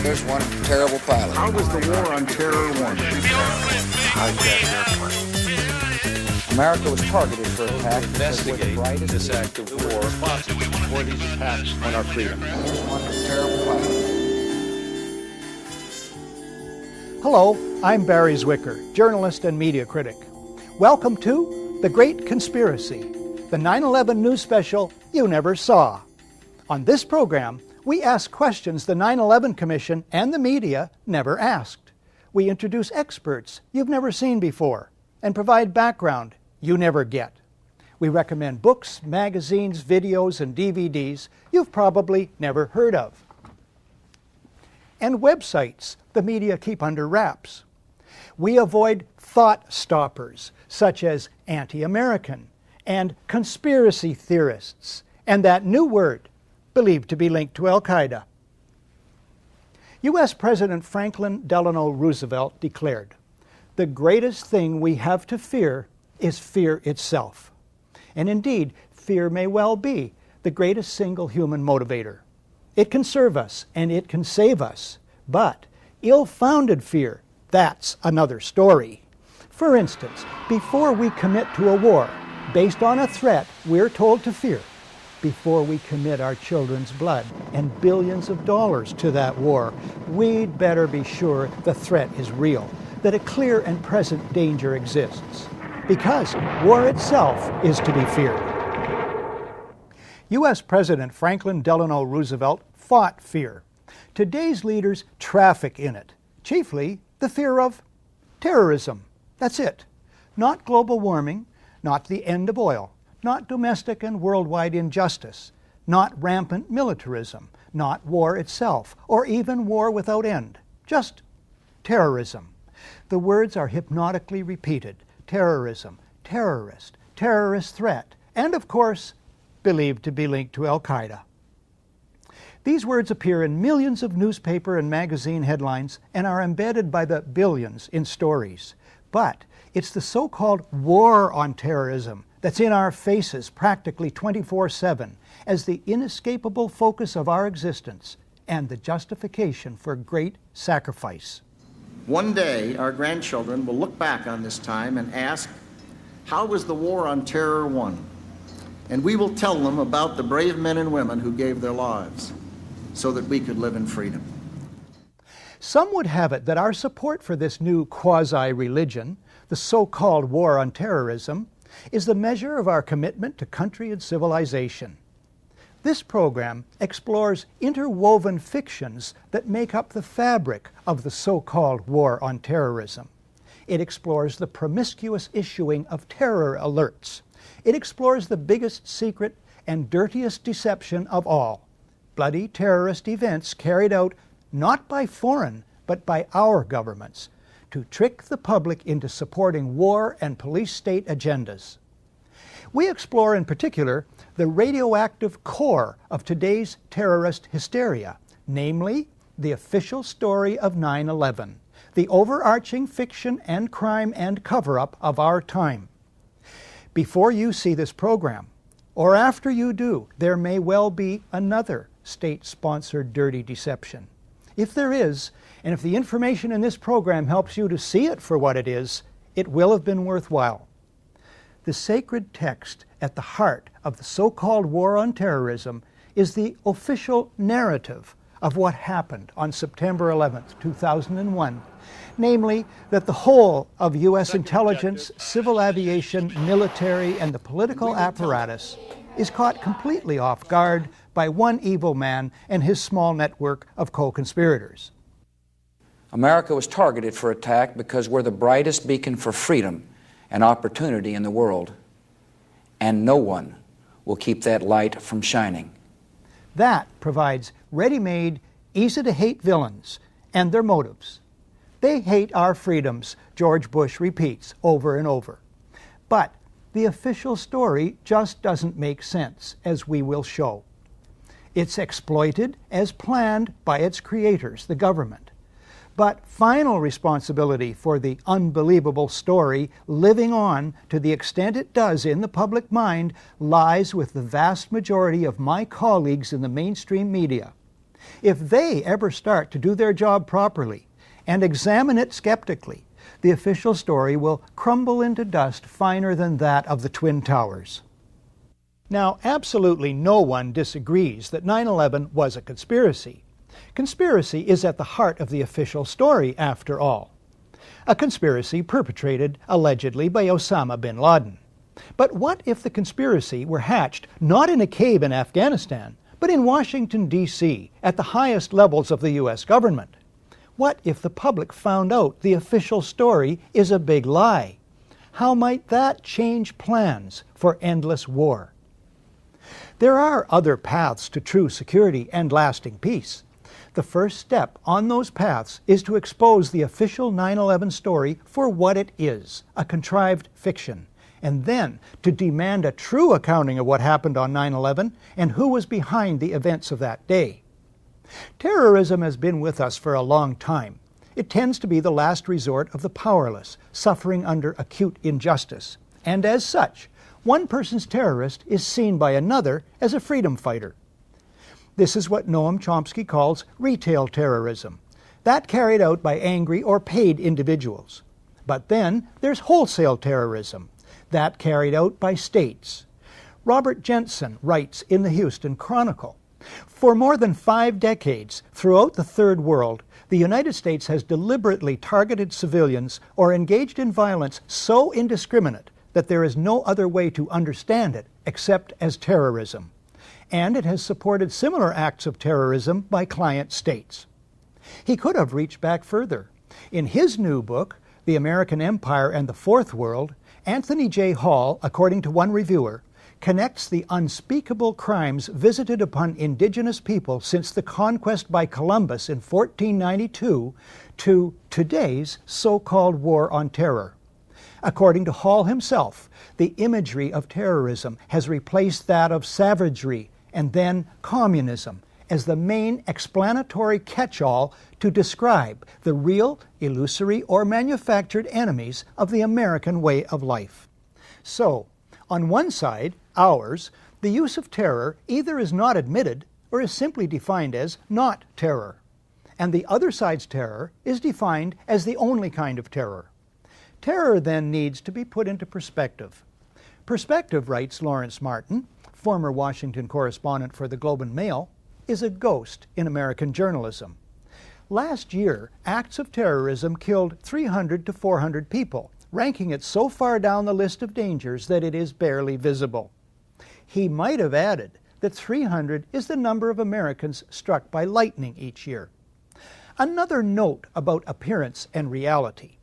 There's one terrible pilot. How was the war on terror won? America was targeted for attack. Investigate this act of war responsible for these attacks on our freedom. One terrible pilot. Hello, I'm Barrie Zwicker, journalist and media critic. Welcome to The Great Conspiracy, the 9/11 news special you never saw. On this program, we ask questions the 9/11 Commission and the media never asked. We introduce experts you've never seen before and provide background you never get. We recommend books, magazines, videos, and DVDs you've probably never heard of. And websites the media keep under wraps. We avoid thought stoppers such as anti-American and conspiracy theorists and that new word believed to be linked to Al-Qaeda. U.S. President Franklin Delano Roosevelt declared, "The greatest thing we have to fear is fear itself." And indeed, fear may well be the greatest single human motivator. It can serve us and it can save us, but ill-founded fear, that's another story. For instance, before we commit to a war based on a threat we're told to fear, before we commit our children's blood and billions of dollars to that war, we'd better be sure the threat is real, that a clear and present danger exists, because war itself is to be feared. U.S. President Franklin Delano Roosevelt fought fear. Today's leaders traffic in it, chiefly the fear of terrorism. That's it. Not global warming, not the end of oil, not domestic and worldwide injustice, not rampant militarism, not war itself, or even war without end. Just terrorism. The words are hypnotically repeated. Terrorism, terrorist, terrorist threat, and of course, believed to be linked to Al-Qaeda. These words appear in millions of newspaper and magazine headlines and are embedded by the billions in stories. But it's the so-called war on terrorism that's in our faces practically 24/7 as the inescapable focus of our existence and the justification for great sacrifice. One day, our grandchildren will look back on this time and ask, how was the war on terror won? And we will tell them about the brave men and women who gave their lives so that we could live in freedom. Some would have it that our support for this new quasi-religion, the so-called war on terrorism, is the measure of our commitment to country and civilization. This program explores interwoven fictions that make up the fabric of the so-called war on terrorism. It explores the promiscuous issuing of terror alerts. It explores the biggest secret and dirtiest deception of all, bloody terrorist events carried out not by foreign but by our governments to trick the public into supporting war and police state agendas. We explore in particular the radioactive core of today's terrorist hysteria, namely the official story of 9/11, the overarching fiction and crime and cover-up of our time. Before you see this program, or after you do, there may well be another state-sponsored dirty deception. If there is, and if the information in this program helps you to see it for what it is, it will have been worthwhile. The sacred text at the heart of the so-called war on terrorism is the official narrative of what happened on September 11th, 2001, namely that the whole of U.S. intelligence, civil aviation, military, and the political apparatus is caught completely off guard by one evil man and his small network of co-conspirators. America was targeted for attack because we're the brightest beacon for freedom and opportunity in the world, and no one will keep that light from shining. That provides ready-made, easy-to-hate villains and their motives. They hate our freedoms, George Bush repeats over and over. But the official story just doesn't make sense, as we will show. It's exploited as planned by its creators, the government. But final responsibility for the unbelievable story living on to the extent it does in the public mind lies with the vast majority of my colleagues in the mainstream media. If they ever start to do their job properly and examine it skeptically, the official story will crumble into dust finer than that of the Twin Towers. Now, absolutely no one disagrees that 9/11 was a conspiracy. Conspiracy is at the heart of the official story, after all. A conspiracy perpetrated, allegedly, by Osama bin Laden. But what if the conspiracy were hatched not in a cave in Afghanistan, but in Washington, D.C., at the highest levels of the U.S. government? What if the public found out the official story is a big lie? How might that change plans for endless war? There are other paths to true security and lasting peace. The first step on those paths is to expose the official 9/11 story for what it is, a contrived fiction, and then to demand a true accounting of what happened on 9/11 and who was behind the events of that day. Terrorism has been with us for a long time. It tends to be the last resort of the powerless, suffering under acute injustice, and as such, one person's terrorist is seen by another as a freedom fighter. This is what Noam Chomsky calls retail terrorism, that carried out by angry or paid individuals. But then there's wholesale terrorism, that carried out by states. Robert Jensen writes in the Houston Chronicle, "For more than 5 decades, throughout the Third World, the United States has deliberately targeted civilians or engaged in violence so indiscriminate that there is no other way to understand it except as terrorism. And it has supported similar acts of terrorism by client states." He could have reached back further. In his new book, The American Empire and the Fourth World, Anthony J. Hall, according to one reviewer, connects the unspeakable crimes visited upon indigenous people since the conquest by Columbus in 1492 to today's so-called war on terror. According to Hall himself, the imagery of terrorism has replaced that of savagery and then communism as the main explanatory catch-all to describe the real, illusory, or manufactured enemies of the American way of life. So, on one side, ours, the use of terror either is not admitted or is simply defined as not terror. And the other side's terror is defined as the only kind of terror. Terror then needs to be put into perspective. Perspective, writes Lawrence Martin, former Washington correspondent for the Globe and Mail, is a ghost in American journalism. Last year, acts of terrorism killed 300 to 400 people, ranking it so far down the list of dangers that it is barely visible. He might have added that 300 is the number of Americans struck by lightning each year. Another note about appearance and reality.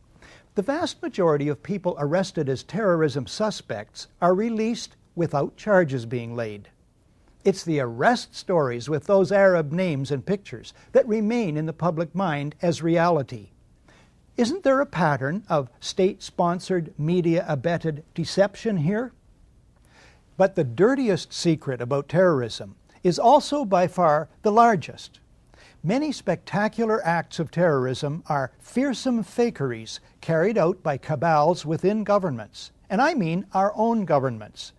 The vast majority of people arrested as terrorism suspects are released without charges being laid. It's the arrest stories with those Arab names and pictures that remain in the public mind as reality. Isn't there a pattern of state-sponsored, media-abetted deception here? But the dirtiest secret about terrorism is also by far the largest. Many spectacular acts of terrorism are fearsome fakeries carried out by cabals within governments, and I mean our own governments.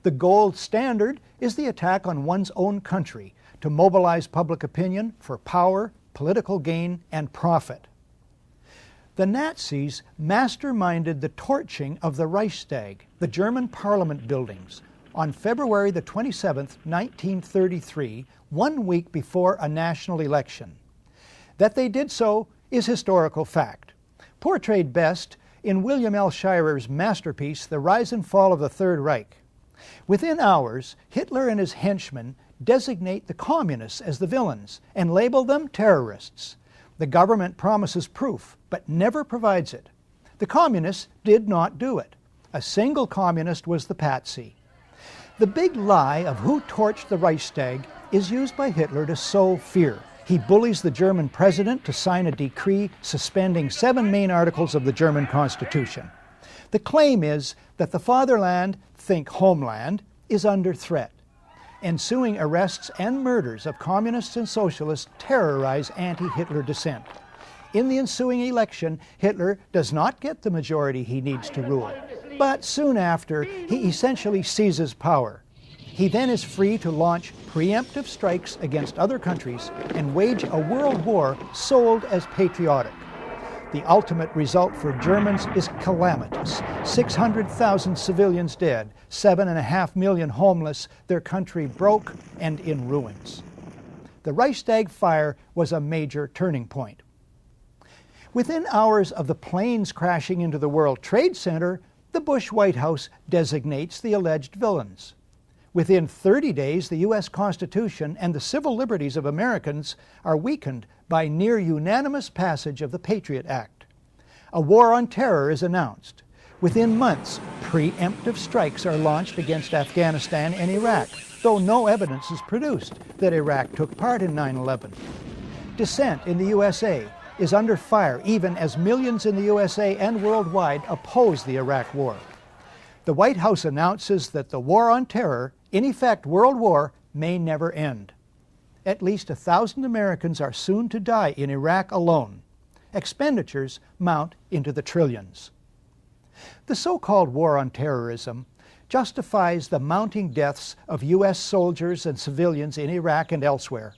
The gold standard is the attack on one's own country to mobilize public opinion for power, political gain, and profit. The Nazis masterminded the torching of the Reichstag, the German parliament buildings, on February the 27th, 1933, 1 week before a national election. That they did so is historical fact, portrayed best in William L. Shirer's masterpiece, The Rise and Fall of the Third Reich. Within hours, Hitler and his henchmen designate the communists as the villains and label them terrorists. The government promises proof, but never provides it. The communists did not do it. A single communist was the patsy. The big lie of who torched the Reichstag is used by Hitler to sow fear. He bullies the German president to sign a decree suspending 7 main articles of the German Constitution. The claim is that the fatherland, think homeland, is under threat. Ensuing arrests and murders of communists and socialists terrorize anti-Hitler dissent. In the ensuing election, Hitler does not get the majority he needs to rule. But soon after, he essentially seizes power. He then is free to launch preemptive strikes against other countries and wage a world war sold as patriotic. The ultimate result for Germans is calamitous. 600,000 civilians dead, 7.5 million homeless, their country broke and in ruins. The Reichstag fire was a major turning point. Within hours of the planes crashing into the World Trade Center, the Bush White House designates the alleged villains. Within 30 days, the U.S. Constitution and the civil liberties of Americans are weakened by near unanimous passage of the Patriot Act. A war on terror is announced. Within months, preemptive strikes are launched against Afghanistan and Iraq, though no evidence is produced that Iraq took part in 9/11. Dissent in the USA is under fire even as millions in the USA and worldwide oppose the Iraq War. The White House announces that the war on terror, in effect World War, may never end. At least 1,000 Americans are soon to die in Iraq alone. Expenditures mount into the trillions. The so-called war on terrorism justifies the mounting deaths of U.S. soldiers and civilians in Iraq and elsewhere,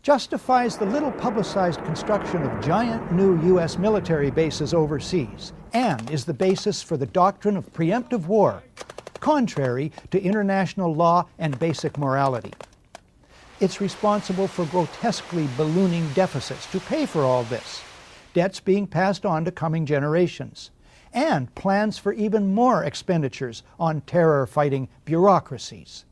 justifies the little publicized construction of giant new U.S. military bases overseas, and is the basis for the doctrine of preemptive war, contrary to international law and basic morality. It's responsible for grotesquely ballooning deficits to pay for all this, debts being passed on to coming generations, and plans for even more expenditures on terror-fighting bureaucracies.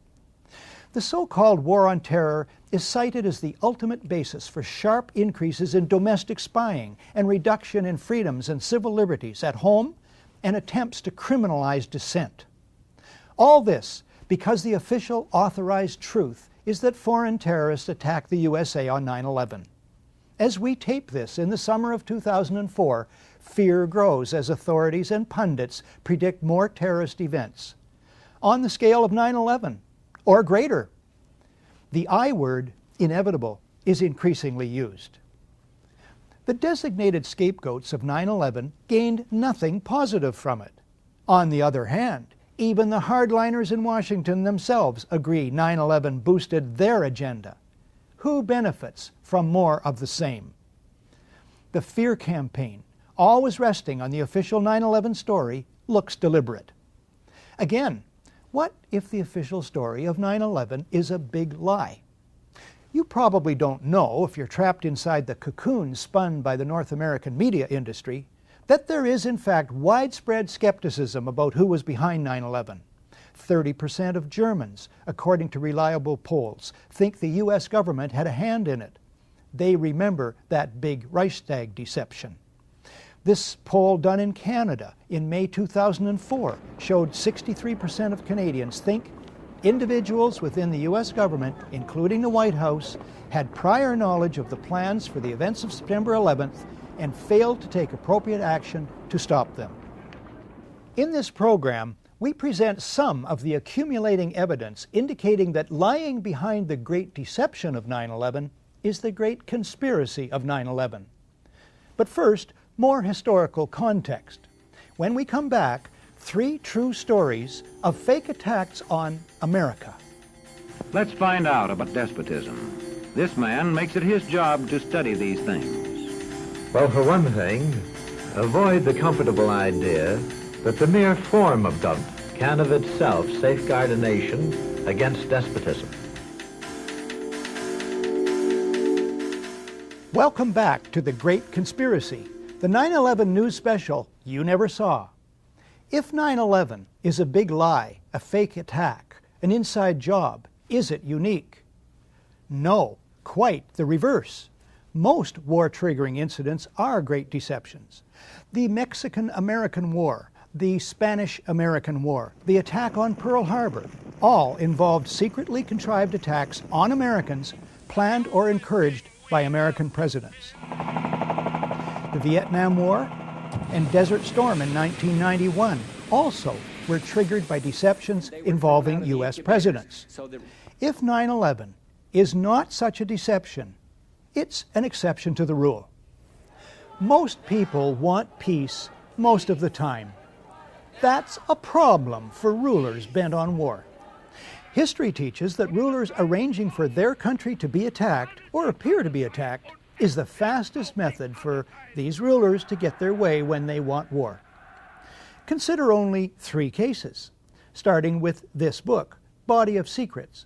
The so-called war on terror is cited as the ultimate basis for sharp increases in domestic spying and reduction in freedoms and civil liberties at home and attempts to criminalize dissent. All this because the official authorized truth is that foreign terrorists attacked the USA on 9/11. As we tape this in the summer of 2004, fear grows as authorities and pundits predict more terrorist events on the scale of 9/11 or greater. The I word, inevitable, is increasingly used. The designated scapegoats of 9/11 gained nothing positive from it. On the other hand, even the hardliners in Washington themselves agree 9/11 boosted their agenda. Who benefits from more of the same? The fear campaign, always resting on the official 9/11 story, looks deliberate. Again, what if the official story of 9/11 is a big lie? You probably don't know, if you're trapped inside the cocoon spun by the North American media industry, that there is in fact widespread skepticism about who was behind 9/11. 30% of Germans, according to reliable polls, think the U.S. government had a hand in it. They remember that big Reichstag deception. This poll done in Canada in May 2004 showed 63% of Canadians think individuals within the U.S. government, including the White House, had prior knowledge of the plans for the events of September 11th and failed to take appropriate action to stop them. In this program, we present some of the accumulating evidence indicating that lying behind the great deception of 9/11 is the great conspiracy of 9/11. But first, more historical context. When we come back, 3 true stories of fake attacks on America. Let's find out about despotism. This man makes it his job to study these things. Well, for one thing, avoid the comfortable idea that the mere form of government can of itself safeguard a nation against despotism. Welcome back to The Great Conspiracy, the 9/11 news special you never saw. If 9/11 is a big lie, a fake attack, an inside job, is it unique? No, quite the reverse. Most war-triggering incidents are great deceptions. The Mexican-American War, the Spanish-American War, the attack on Pearl Harbor, all involved secretly contrived attacks on Americans planned or encouraged by American presidents. The Vietnam War and Desert Storm in 1991 also were triggered by deceptions involving U.S. presidents. If 9/11 is not such a deception, it's an exception to the rule. Most people want peace most of the time. That's a problem for rulers bent on war. History teaches that rulers arranging for their country to be attacked, or appear to be attacked, is the fastest method for these rulers to get their way when they want war. Consider only 3 cases, starting with this book, Body of Secrets.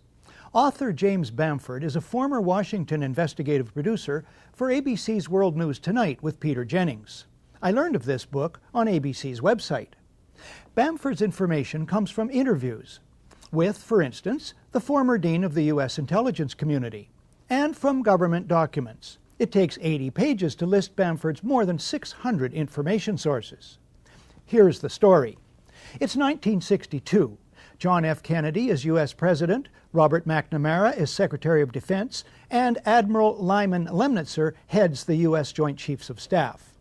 Author James Bamford is a former Washington investigative producer for ABC's World News Tonight with Peter Jennings. I learned of this book on ABC's website. Bamford's information comes from interviews with, for instance, the former dean of the U.S. intelligence community, and from government documents. It takes 80 pages to list Bamford's more than 600 information sources. Here's the story. It's 1962. John F. Kennedy is U.S. President, Robert McNamara is Secretary of Defense, and Admiral Lyman Lemnitzer heads the U.S. Joint Chiefs of Staff.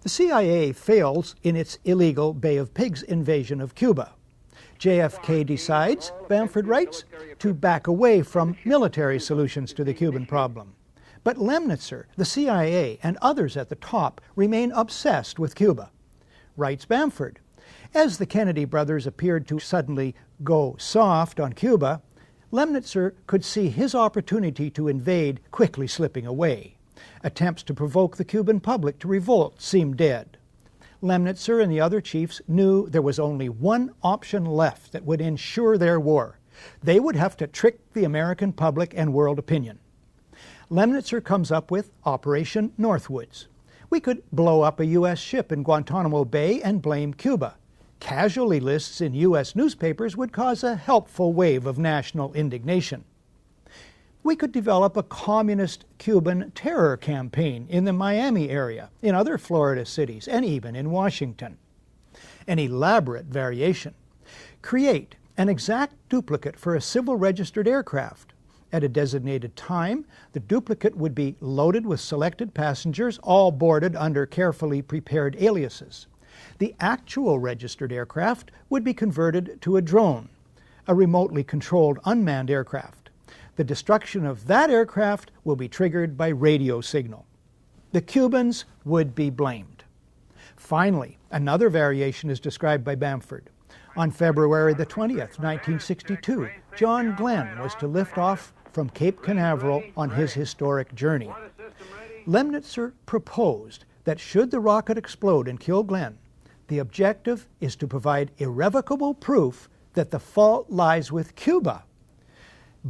The CIA fails in its illegal Bay of Pigs invasion of Cuba. JFK decides, Bamford writes, to back away from military solutions to the Cuban problem. But Lemnitzer, the CIA, and others at the top remain obsessed with Cuba. Writes Bamford, as the Kennedy brothers appeared to suddenly go soft on Cuba, Lemnitzer could see his opportunity to invade quickly slipping away. Attempts to provoke the Cuban public to revolt seemed dead. Lemnitzer and the other chiefs knew there was only one option left that would ensure their war. They would have to trick the American public and world opinion. Lemnitzer comes up with Operation Northwoods. We could blow up a U.S. ship in Guantanamo Bay and blame Cuba. Casualty lists in U.S. newspapers would cause a helpful wave of national indignation. We could develop a communist Cuban terror campaign in the Miami area, in other Florida cities, and even in Washington. An elaborate variation. Create an exact duplicate for a civil registered aircraft. At a designated time, the duplicate would be loaded with selected passengers, all boarded under carefully prepared aliases. The actual registered aircraft would be converted to a drone, a remotely controlled unmanned aircraft. The destruction of that aircraft will be triggered by radio signal. The Cubans would be blamed. Finally, another variation is described by Bamford. On February the 20th, 1962, John Glenn was to lift off from Cape Canaveral on his historic journey. Lemnitzer proposed that should the rocket explode and kill Glenn, the objective is to provide irrevocable proof that the fault lies with Cuba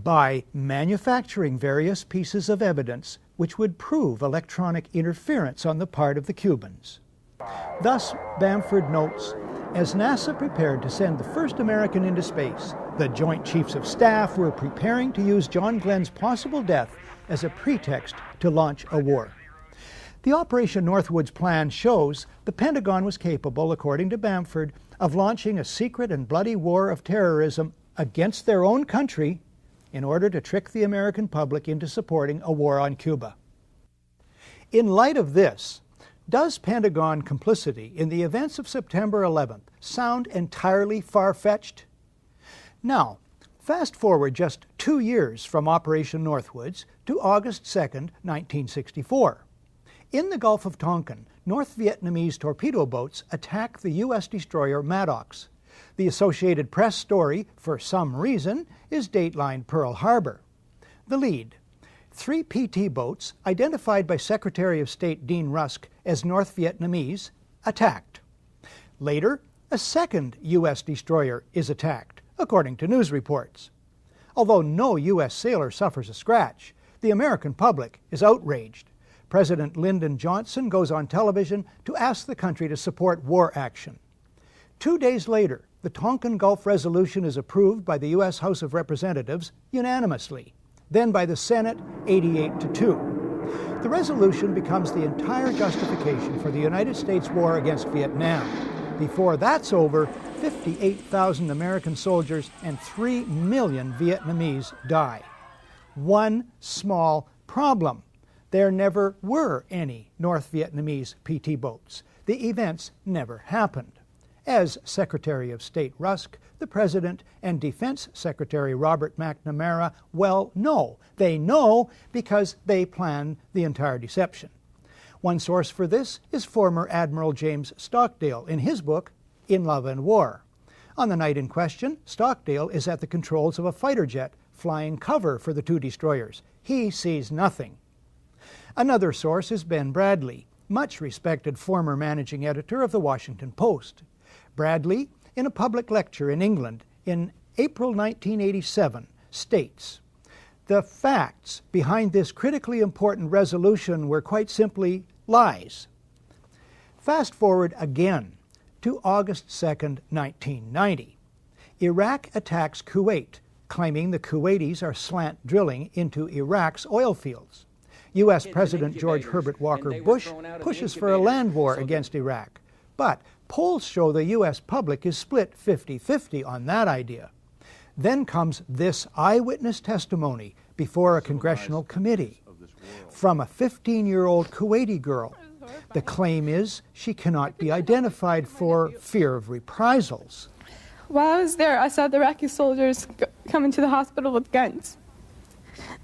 by manufacturing various pieces of evidence which would prove electronic interference on the part of the Cubans. Thus, Bamford notes, as NASA prepared to send the first American into space, the Joint Chiefs of Staff were preparing to use John Glenn's possible death as a pretext to launch a war. The Operation Northwoods plan shows the Pentagon was capable, according to Bamford, of launching a secret and bloody war of terrorism against their own country in order to trick the American public into supporting a war on Cuba. In light of this, does Pentagon complicity in the events of September 11th sound entirely far-fetched? Now, fast forward just 2 years from Operation Northwoods to August 2nd, 1964. In the Gulf of Tonkin, North Vietnamese torpedo boats attack the U.S. destroyer Maddox. The Associated Press story, for some reason, is datelined Pearl Harbor. The lead: 3 PT boats, identified by Secretary of State Dean Rusk as North Vietnamese, attacked. Later, a second U.S. destroyer is attacked, according to news reports. Although no U.S. sailor suffers a scratch, the American public is outraged. President Lyndon Johnson goes on television to ask the country to support war action. 2 days later, the Tonkin Gulf Resolution is approved by the U.S. House of Representatives unanimously, then by the Senate 88-2. The resolution becomes the entire justification for the United States war against Vietnam. Before that's over, 58,000 American soldiers and 3 million Vietnamese die. One small problem: there never were any North Vietnamese PT boats. The events never happened. As Secretary of State Rusk, the President, and Defense Secretary Robert McNamara well know. They know because they planned the entire deception. One source for this is former Admiral James Stockdale in his book, In Love and War. On the night in question, Stockdale is at the controls of a fighter jet, flying cover for the two destroyers. He sees nothing. Another source is Ben Bradlee, much respected former managing editor of the Washington Post. Bradlee, in a public lecture in England in April 1987, states, "The facts behind this critically important resolution were quite simply lies." Fast forward again to August 2nd, 1990. Iraq attacks Kuwait, claiming the Kuwaitis are slant drilling into Iraq's oil fields. U.S. President George Herbert Walker Bush pushes for a land war against Iraq. But polls show the U.S. public is split 50-50 on that idea. Then comes this eyewitness testimony before a congressional committee from a 15-year-old Kuwaiti girl. The claim is she cannot be identified for fear of reprisals. While I was there, I saw the Iraqi soldiers come into the hospital with guns.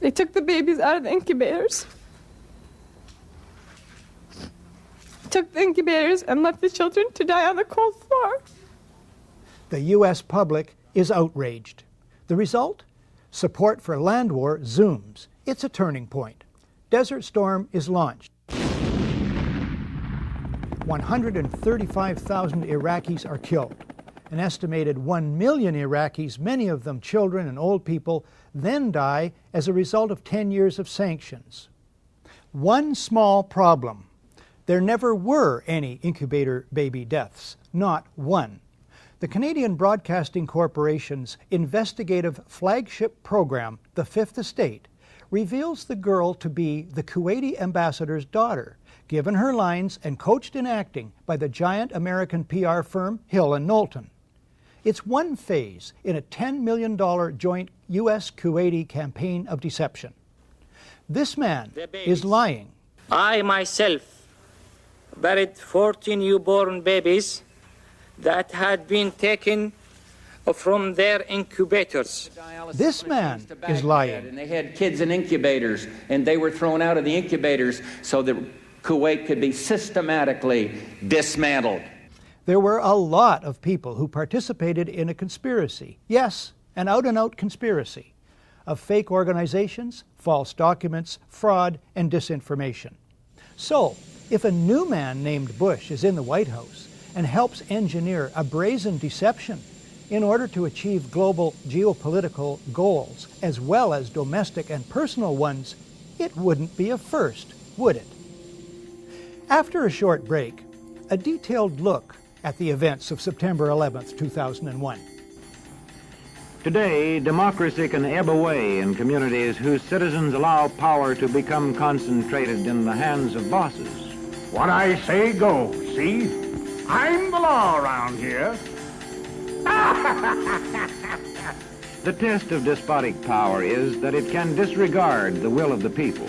They took the babies out of the incubators, and left the children to die on the cold floor. The U.S. public is outraged. The result? Support for land war zooms. It's a turning point. Desert Storm is launched. 135,000 Iraqis are killed. An estimated 1 million Iraqis, many of them children and old people, then die as a result of 10 years of sanctions. One small problem. There never were any incubator baby deaths, not one. The Canadian Broadcasting Corporation's investigative flagship program, The Fifth Estate, reveals the girl to be the Kuwaiti ambassador's daughter, given her lines and coached in acting by the giant American PR firm Hill & Knowlton. It's one phase in a $10 million joint U.S.-Kuwaiti campaign of deception. This man is lying. I myself buried 14 newborn babies that had been taken from their incubators. This man is lying. And they had kids in incubators, and they were thrown out of the incubators so that Kuwait could be systematically dismantled. There were a lot of people who participated in a conspiracy. Yes, an out-and-out conspiracy of fake organizations, false documents, fraud, and disinformation. So, if a new man named Bush is in the White House and helps engineer a brazen deception in order to achieve global geopolitical goals, as well as domestic and personal ones, it wouldn't be a first, would it? After a short break, a detailed look at the events of September 11th, 2001. Today, democracy can ebb away in communities whose citizens allow power to become concentrated in the hands of bosses. What I say goes, see? I'm the law around here. The test of despotic power is that it can disregard the will of the people.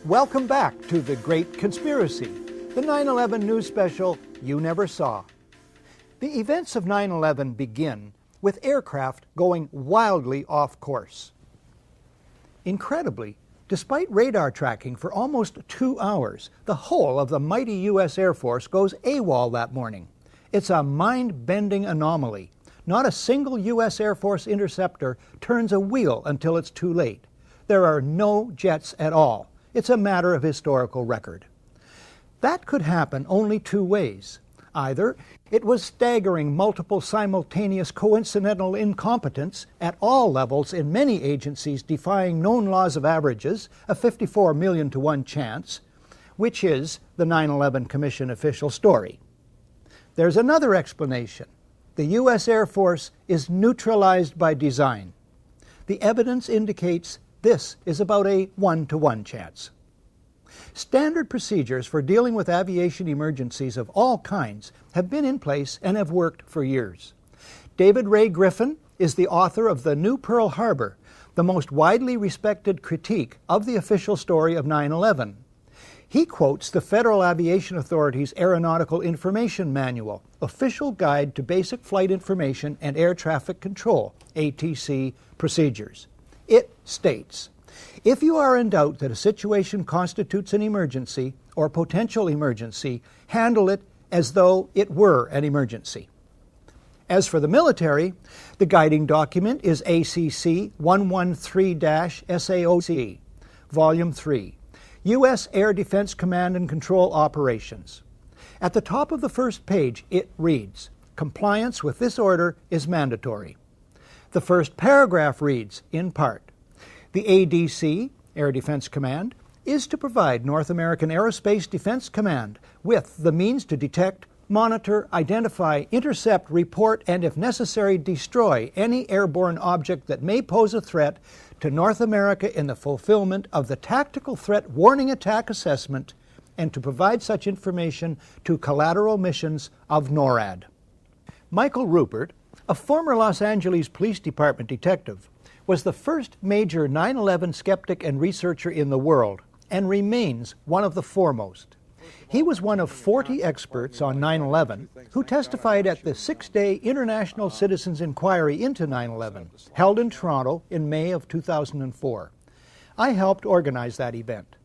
Welcome back to The Great Conspiracy, the 9/11 news special you never saw. The events of 9/11 begin with aircraft going wildly off course. Incredibly, despite radar tracking for almost 2 hours, the whole of the mighty U.S. Air Force goes AWOL that morning. It's a mind-bending anomaly. Not a single U.S. Air Force interceptor turns a wheel until it's too late. There are no jets at all. It's a matter of historical record. That could happen only two ways. Either it was staggering multiple simultaneous coincidental incompetence at all levels in many agencies defying known laws of averages, a 54 million to 1 chance, which is the 9/11 Commission official story. There's another explanation. The U.S. Air Force is neutralized by design. The evidence indicates this is about a 1-to-1 chance. Standard procedures for dealing with aviation emergencies of all kinds have been in place and have worked for years. David Ray Griffin is the author of The New Pearl Harbor, the most widely respected critique of the official story of 9/11. He quotes the Federal Aviation Authority's Aeronautical Information Manual, Official Guide to Basic Flight Information and Air Traffic Control, ATC, procedures. It states, if you are in doubt that a situation constitutes an emergency or potential emergency, handle it as though it were an emergency. As for the military, the guiding document is ACC 113-SAOC, Volume 3, U.S. Air Defense Command and Control Operations. At the top of the first page, it reads, "Compliance with this order is mandatory." The first paragraph reads, in part, "The ADC, Air Defense Command, is to provide North American Aerospace Defense Command with the means to detect, monitor, identify, intercept, report, and if necessary, destroy any airborne object that may pose a threat to North America in the fulfillment of the Tactical Threat Warning Attack Assessment and to provide such information to collateral missions of NORAD." Michael Rupert, a former Los Angeles Police Department detective, was the first major 9/11 skeptic and researcher in the world and remains one of the foremost. He was one of 40 experts on 9/11 who testified at the 6-day International Citizens Inquiry into 9/11, held in Toronto in May of 2004. I helped organize that event.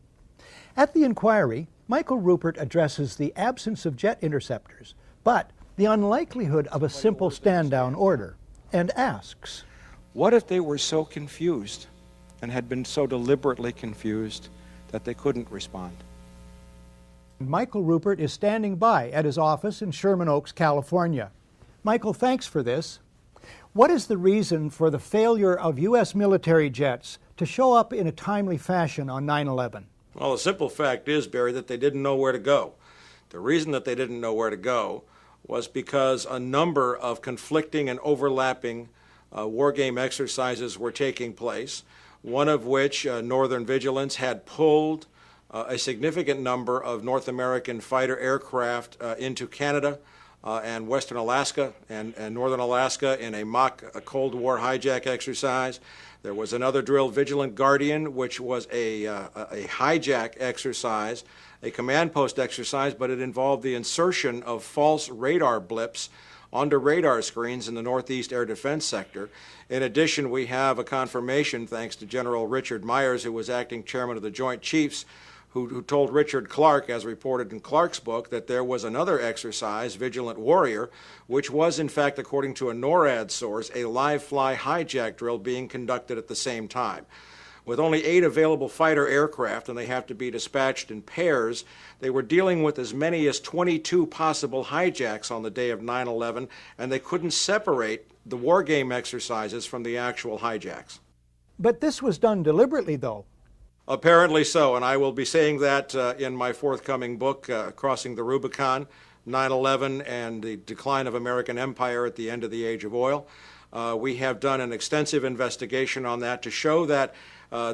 At the inquiry, Michael Rupert addresses the absence of jet interceptors, but the unlikelihood of a simple stand-down order, and asks, what if they were so confused and had been so deliberately confused that they couldn't respond? Michael Rupert is standing by at his office in Sherman Oaks, California. Michael, thanks for this. What is the reason for the failure of U.S. military jets to show up in a timely fashion on 9/11? Well, the simple fact is, Barry, that they didn't know where to go. The reason that they didn't know where to go was because a number of conflicting and overlapping war game exercises were taking place, one of which, Northern Vigilance, had pulled a significant number of North American fighter aircraft into Canada and Western Alaska and Northern Alaska in a mock Cold War hijack exercise. There was another drill, Vigilant Guardian, which was a hijack exercise, a command post exercise, but it involved the insertion of false radar blips onto radar screens in the Northeast Air Defense Sector. In addition, we have a confirmation, thanks to General Richard Myers, who was acting chairman of the Joint Chiefs, who told Richard Clark, as reported in Clark's book, that there was another exercise, Vigilant Warrior, which was, in fact, according to a NORAD source, a live-fly hijack drill being conducted at the same time. With only 8 available fighter aircraft, and they have to be dispatched in pairs, they were dealing with as many as 22 possible hijacks on the day of 9/11, and they couldn't separate the war game exercises from the actual hijacks. But this was done deliberately, though. Apparently so, and I will be saying that in my forthcoming book, Crossing the Rubicon, 9/11 and the Decline of American Empire at the End of the Age of Oil. We have done an extensive investigation on that to show that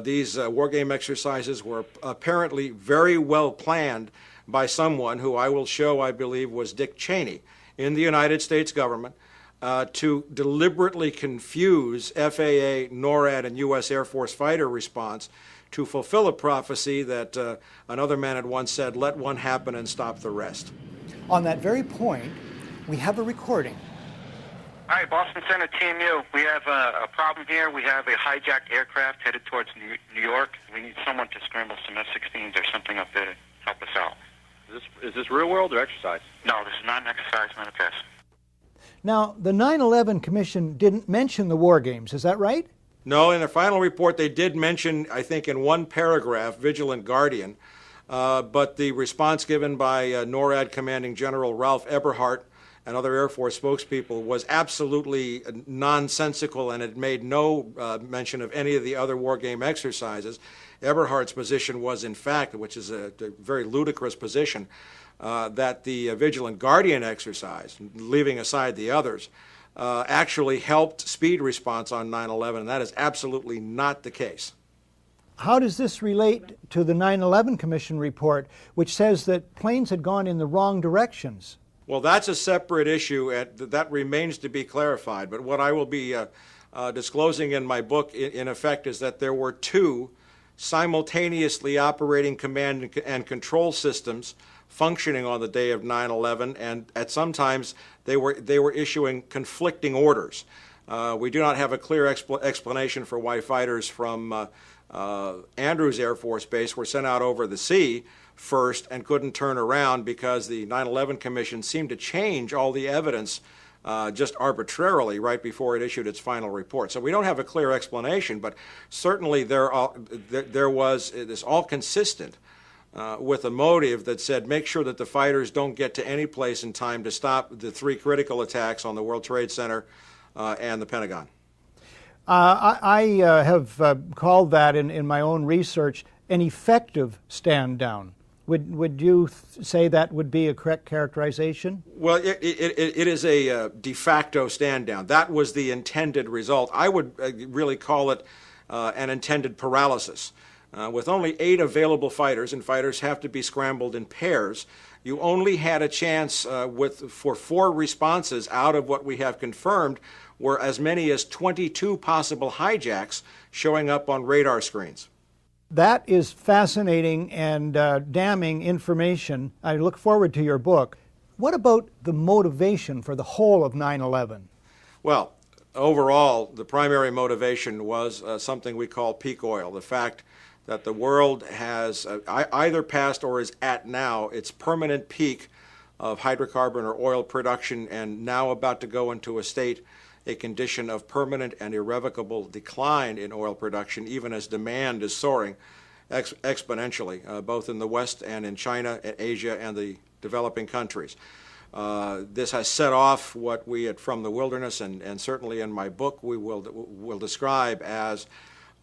these war game exercises were apparently very well planned by someone who I will show, I believe, was Dick Cheney in the United States government to deliberately confuse FAA, NORAD, and U.S. Air Force fighter response to fulfill a prophecy that another man had once said, "Let one happen and stop the rest." On that very point, we have a recording. Hi, Boston Center, Team U. We have a problem here. We have a hijacked aircraft headed towards New York. We need someone to scramble some F-16s or something up there to help us out. Is this real world or exercise? No, this is not an exercise, not a test. Now, the 9/11 Commission didn't mention the war games, is that right? No, in their final report they did mention, I think in one paragraph, Vigilant Guardian, but the response given by NORAD Commanding General Ralph Eberhardt and other Air Force spokespeople was absolutely nonsensical, and it made no mention of any of the other war game exercises. Eberhardt's position was, in fact, which is a very ludicrous position, that the Vigilant Guardian exercise, leaving aside the others, actually helped speed response on 9/11, and that is absolutely not the case. How does this relate to the 9/11 Commission report, which says that planes had gone in the wrong directions? Well, that's a separate issue, and that remains to be clarified. But what I will be disclosing in my book, in effect, is that there were 2 simultaneously operating command and control systems functioning on the day of 9/11, and at sometimes they were issuing conflicting orders. We do not have a clear explanation for why fighters from Andrews Air Force Base were sent out over the sea first and couldn't turn around because the 9/11 Commission seemed to change all the evidence just arbitrarily right before it issued its final report. So we don't have a clear explanation, but certainly there was, it is all consistent with a motive that said make sure that the fighters don't get to any place in time to stop the 3 critical attacks on the World Trade Center and the Pentagon. I have called that in my own research an effective stand down. Would you say that would be a correct characterization? Well, it is a de facto stand down. That was the intended result. I would really call it an intended paralysis. With only 8 available fighters, and fighters have to be scrambled in pairs, you only had a chance for 4 responses out of what we have confirmed were as many as 22 possible hijacks showing up on radar screens. That is fascinating and damning information. I look forward to your book. What about the motivation for the whole of 9/11? Well, overall, the primary motivation was something we call peak oil, the fact that the world has either passed or is at now its permanent peak of hydrocarbon or oil production, and now about to go into a condition of permanent and irrevocable decline in oil production, even as demand is soaring exponentially, both in the West and in China, and Asia, and the developing countries. This has set off what we at From the Wilderness, and certainly in my book, we will describe as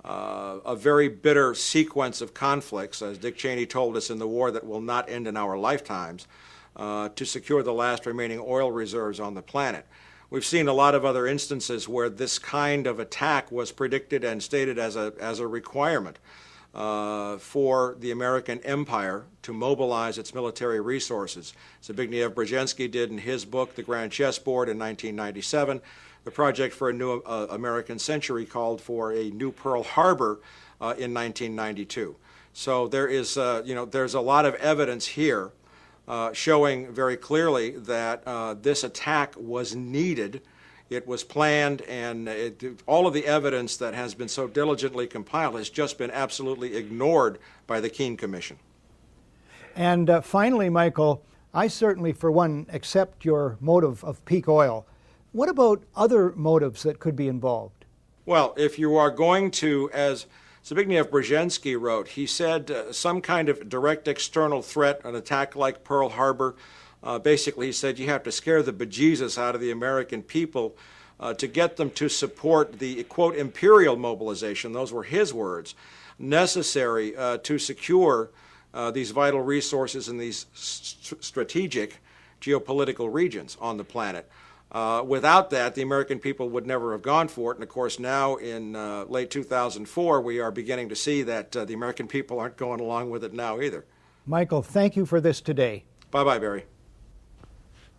a very bitter sequence of conflicts, as Dick Cheney told us, in the war that will not end in our lifetimes, to secure the last remaining oil reserves on the planet. We've seen a lot of other instances where this kind of attack was predicted and stated as a requirement for the American empire to mobilize its military resources. Zbigniew Brzezinski did in his book, The Grand Chessboard, in 1997. The Project for a New American Century called for a new Pearl Harbor in 1992. So there is, there's a lot of evidence here showing very clearly that this attack was needed, it was planned, and all of the evidence that has been so diligently compiled has just been absolutely ignored by the Keene Commission. And finally, Michael, I certainly, for one, accept your motive of peak oil. What about other motives that could be involved? Well, if you are going to, as Zbigniew Brzezinski wrote, he said some kind of direct external threat, an attack like Pearl Harbor. Basically, he said you have to scare the bejesus out of the American people to get them to support the, quote, imperial mobilization, those were his words, necessary to secure these vital resources in these strategic geopolitical regions on the planet. Without that, the American people would never have gone for it. And of course, now in late 2004, we are beginning to see that the American people aren't going along with it now either. Michael, thank you for this today. Bye-bye, Barry.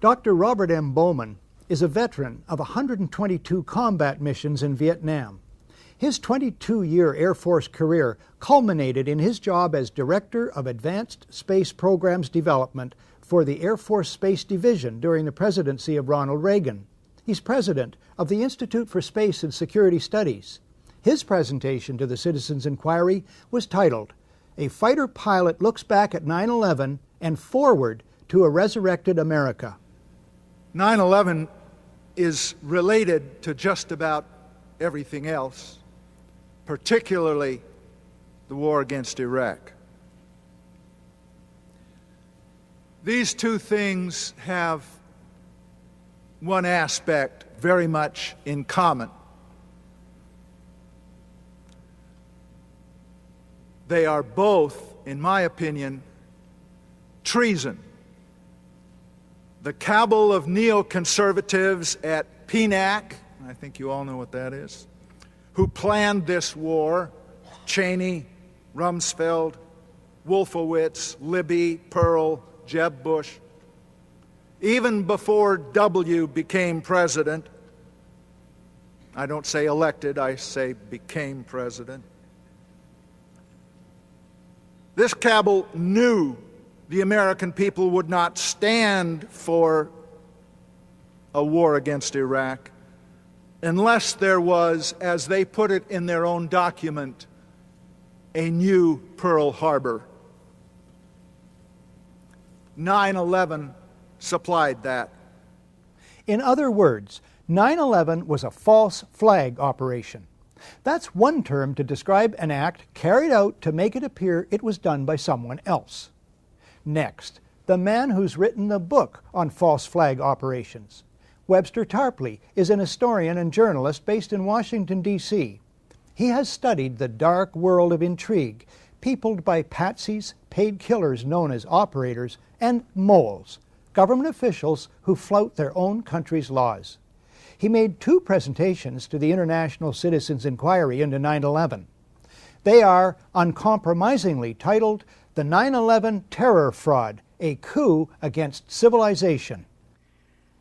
Dr. Robert M. Bowman is a veteran of 122 combat missions in Vietnam. His 22-year Air Force career culminated in his job as Director of Advanced Space Programs Development for the Air Force Space Division during the presidency of Ronald Reagan. He's president of the Institute for Space and Security Studies. His presentation to the Citizens Inquiry was titled, "A Fighter Pilot Looks Back at 9/11 and Forward to a Resurrected America." 9/11 is related to just about everything else, particularly the war against Iraq. These two things have one aspect very much in common. They are both, in my opinion, treason. The cabal of neoconservatives at PNAC, I think you all know what that is, who planned this war, Cheney, Rumsfeld, Wolfowitz, Libby, Pearl, Jeb Bush, even before W became president. I don't say elected, I say became president. This cabal knew the American people would not stand for a war against Iraq unless there was, as they put it in their own document, a new Pearl Harbor. 9/11 supplied that. In other words, 9/11 was a false flag operation. That's one term to describe an act carried out to make it appear it was done by someone else. Next, the man who's written the book on false flag operations. Webster Tarpley is an historian and journalist based in Washington, D.C. He has studied the dark world of intrigue, peopled by patsies, paid killers known as operators, and moles, government officials who flout their own country's laws. He made 2 presentations to the International Citizens Inquiry into 9/11. They are uncompromisingly titled The 9/11 Terror Fraud, a Coup Against Civilization.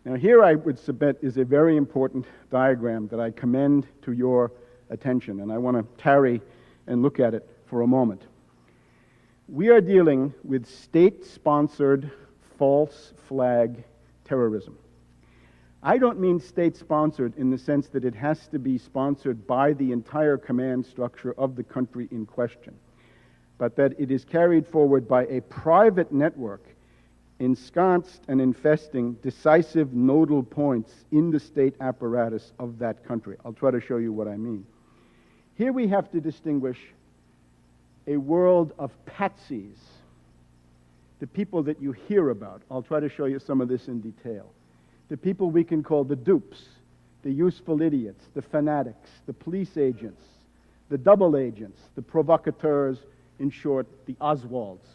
Now here I would submit is a very important diagram that I commend to your attention, and I want to tarry and look at it for a moment. We are dealing with state-sponsored false flag terrorism. I don't mean state-sponsored in the sense that it has to be sponsored by the entire command structure of the country in question, but that it is carried forward by a private network ensconced and infesting decisive nodal points in the state apparatus of that country. I'll try to show you what I mean. Here we have to distinguish a world of patsies, the people that you hear about. I'll try to show you some of this in detail. The people we can call the dupes, the useful idiots, the fanatics, the police agents, the double agents, the provocateurs, in short, the Oswalds,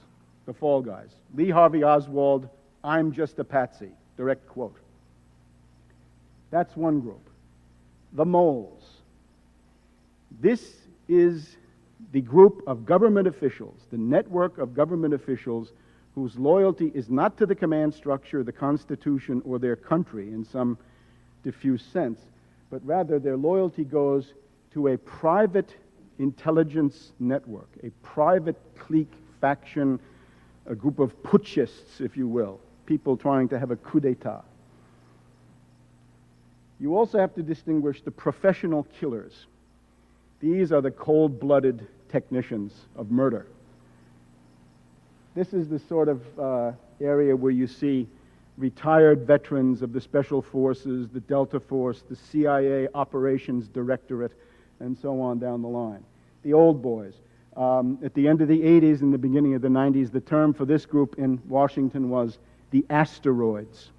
the fall guys. Lee Harvey Oswald, I'm just a patsy, direct quote. That's one group. The moles. This is the group of government officials, the network of government officials whose loyalty is not to the command structure, the Constitution, or their country in some diffuse sense, but rather their loyalty goes to a private intelligence network, a private clique, faction, a group of putschists, if you will, people trying to have a coup d'etat. You also have to distinguish the professional killers. These are the cold-blooded technicians of murder. This is the sort of area where you see retired veterans of the Special Forces, the Delta Force, the CIA Operations Directorate, and so on down the line. The old boys. At the end of the 80s and the beginning of the 90s, the term for this group in Washington was the asteroids.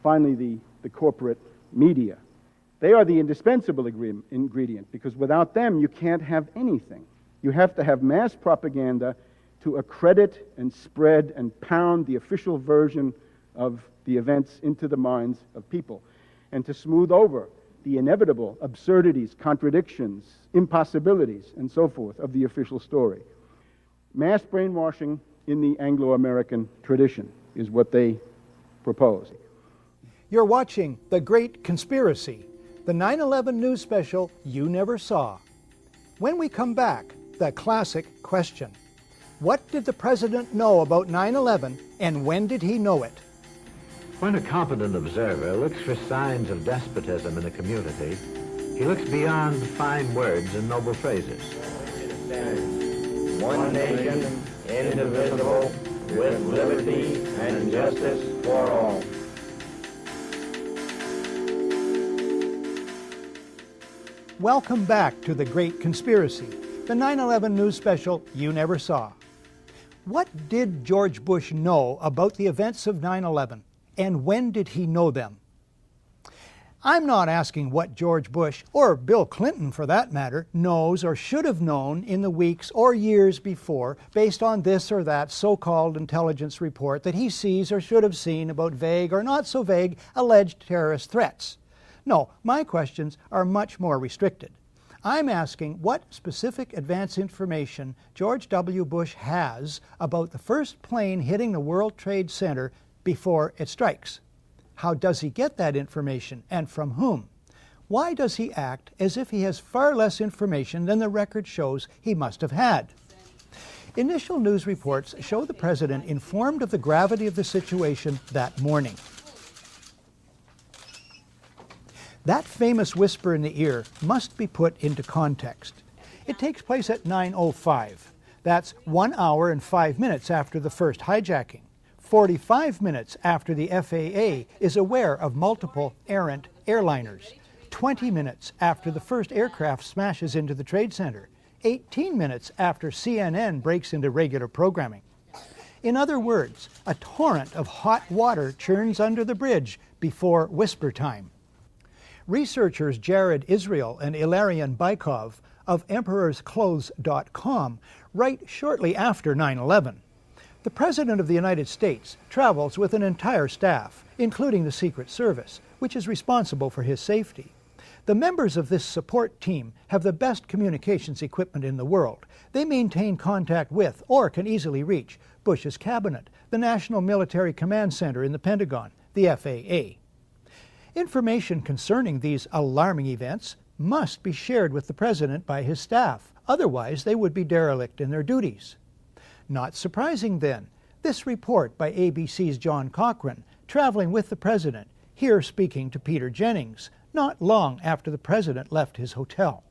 Finally, the corporate media. They are the indispensable ingredient, because without them, you can't have anything. You have to have mass propaganda to accredit and spread and pound the official version of the events into the minds of people, and to smooth over the inevitable absurdities, contradictions, impossibilities, and so forth of the official story. Mass brainwashing in the Anglo-American tradition is what they propose. You're watching The Great Conspiracy, the 9/11 news special you never saw. When we come back, the classic question. What did the president know about 9/11, and when did he know it? When a competent observer looks for signs of despotism in a community, he looks beyond fine words and noble phrases. One nation, indivisible, with liberty and justice for all. Welcome back to The Great Conspiracy, the 9/11 news special you never saw. What did George Bush know about the events of 9/11, and when did he know them? I'm not asking what George Bush, or Bill Clinton for that matter, knows or should have known in the weeks or years before based on this or that so-called intelligence report that he sees or should have seen about vague or not so vague alleged terrorist threats. No, my questions are much more restricted. I'm asking what specific advance information George W. Bush has about the first plane hitting the World Trade Center before it strikes. How does he get that information, and from whom? Why does he act as if he has far less information than the record shows he must have had? Initial news reports show the president informed of the gravity of the situation that morning. That famous whisper in the ear must be put into context. It takes place at 9:05. That's 1 hour and 5 minutes after the first hijacking. 45 minutes after the FAA is aware of multiple errant airliners, 20 minutes after the first aircraft smashes into the Trade Center, 18 minutes after CNN breaks into regular programming. In other words, a torrent of hot water churns under the bridge before whisper time. Researchers Jared Israel and Ilarion Bykov of EmperorsClothes.com write shortly after 9/11. The President of the United States travels with an entire staff, including the Secret Service, which is responsible for his safety. The members of this support team have the best communications equipment in the world. They maintain contact with, or can easily reach, Bush's cabinet, the National Military Command Center in the Pentagon, the FAA. Information concerning these alarming events must be shared with the President by his staff, otherwise they would be derelict in their duties. Not surprising then, this report by ABC's John Cochran, traveling with the President, here speaking to Peter Jennings, not long after the President left his hotel.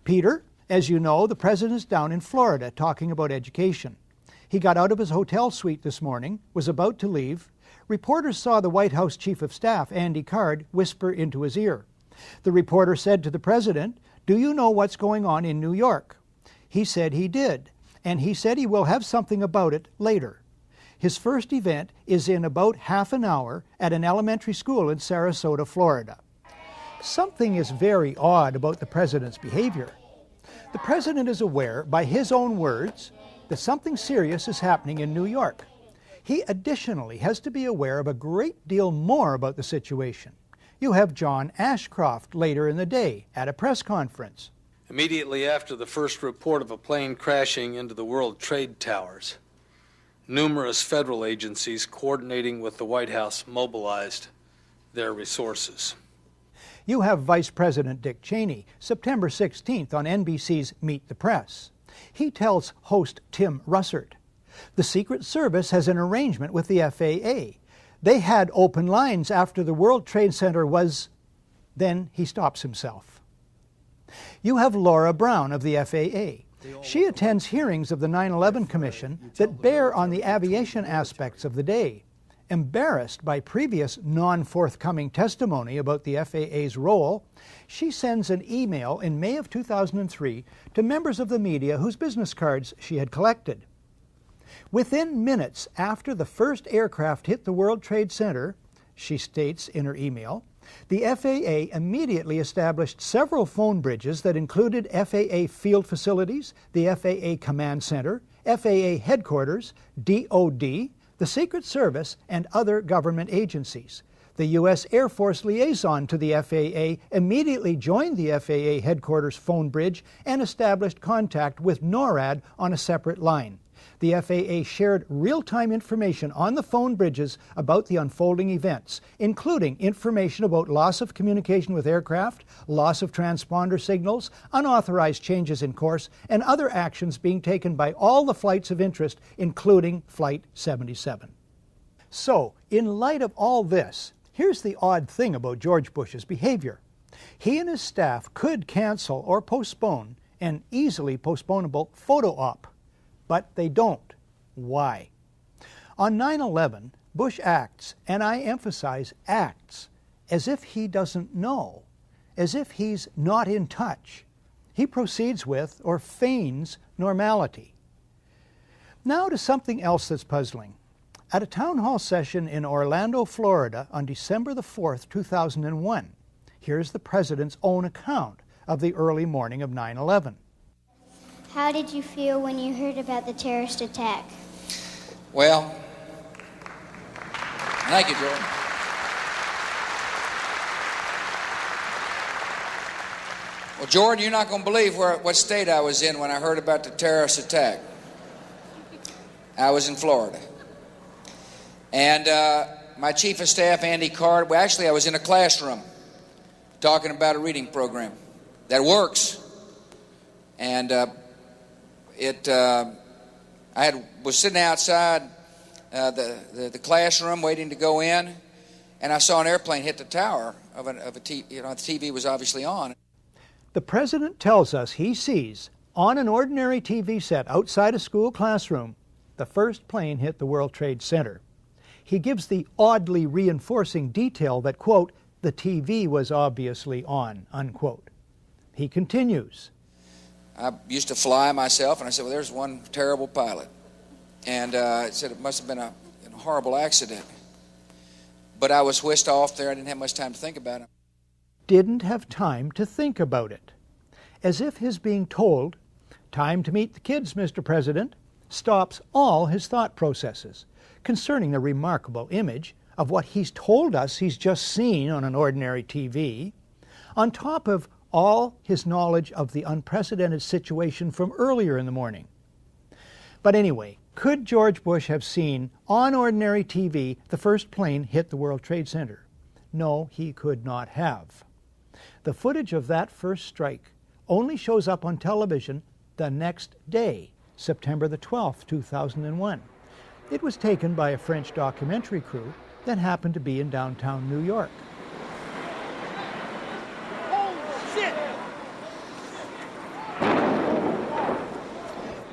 Peter, as you know, the President is down in Florida talking about education. He got out of his hotel suite this morning, was about to leave. Reporters saw the White House Chief of Staff, Andy Card, whisper into his ear. The reporter said to the President, "Do you know what's going on in New York?" He said he did, and he said he will have something about it later. His first event is in about half an hour at an elementary school in Sarasota, Florida. Something is very odd about the President's behavior. The President is aware, by his own words, that something serious is happening in New York. He additionally has to be aware of a great deal more about the situation. You have John Ashcroft later in the day at a press conference. Immediately after the first report of a plane crashing into the World Trade Towers, numerous federal agencies coordinating with the White House mobilized their resources. You have Vice President Dick Cheney, September 16th on NBC's Meet the Press. He tells host Tim Russert, the Secret Service has an arrangement with the FAA. They had open lines after the World Trade Center was... Then he stops himself. You have Laura Brown of the FAA. She attends hearings of the 9/11 Commission that bear on the aviation aspects of the day. Embarrassed by previous non-forthcoming testimony about the FAA's role, she sends an email in May of 2003 to members of the media whose business cards she had collected. Within minutes after the first aircraft hit the World Trade Center, she states in her email, the FAA immediately established several phone bridges that included FAA field facilities, the FAA Command Center, FAA Headquarters, DOD, the Secret Service, and other government agencies. The U.S. Air Force liaison to the FAA immediately joined the FAA Headquarters phone bridge and established contact with NORAD on a separate line. The FAA shared real-time information on the phone bridges about the unfolding events, including information about loss of communication with aircraft, loss of transponder signals, unauthorized changes in course, and other actions being taken by all the flights of interest, including Flight 77. So, in light of all this, here's the odd thing about George Bush's behavior. He and his staff could cancel or postpone an easily postponable photo op. But they don't. Why? On 9/11, Bush acts, and I emphasize acts, as if he doesn't know, as if he's not in touch. He proceeds with, or feigns, normality. Now to something else that's puzzling. At a town hall session in Orlando, Florida on December the 4th, 2001, here's the President's own account of the early morning of 9/11. How did you feel when you heard about the terrorist attack? Well, thank you, Jordan. Well, Jordan, you're not going to believe what state I was in when I heard about the terrorist attack. I was in Florida. And my chief of staff, Andy Card, well, actually, I was in a classroom talking about a reading program that works. And I was sitting outside the classroom waiting to go in, and I saw an airplane hit the tower of a TV. You know, the TV was obviously on. The President tells us he sees, on an ordinary TV set outside a school classroom, the first plane hit the World Trade Center. He gives the oddly reinforcing detail that, quote, the TV was obviously on, unquote. He continues. I used to fly myself, and I said, well, there's one terrible pilot. And I said it must have been a horrible accident. But I was whisked off there. I didn't have much time to think about it. Didn't have time to think about it. As if his being told, time to meet the kids, Mr. President, stops all his thought processes concerning the remarkable image of what he's told us he's just seen on an ordinary TV, on top of all his knowledge of the unprecedented situation from earlier in the morning. But anyway, could George Bush have seen on ordinary TV the first plane hit the World Trade Center? No, he could not have. The footage of that first strike only shows up on television the next day, September the 12th, 2001. It was taken by a French documentary crew that happened to be in downtown New York.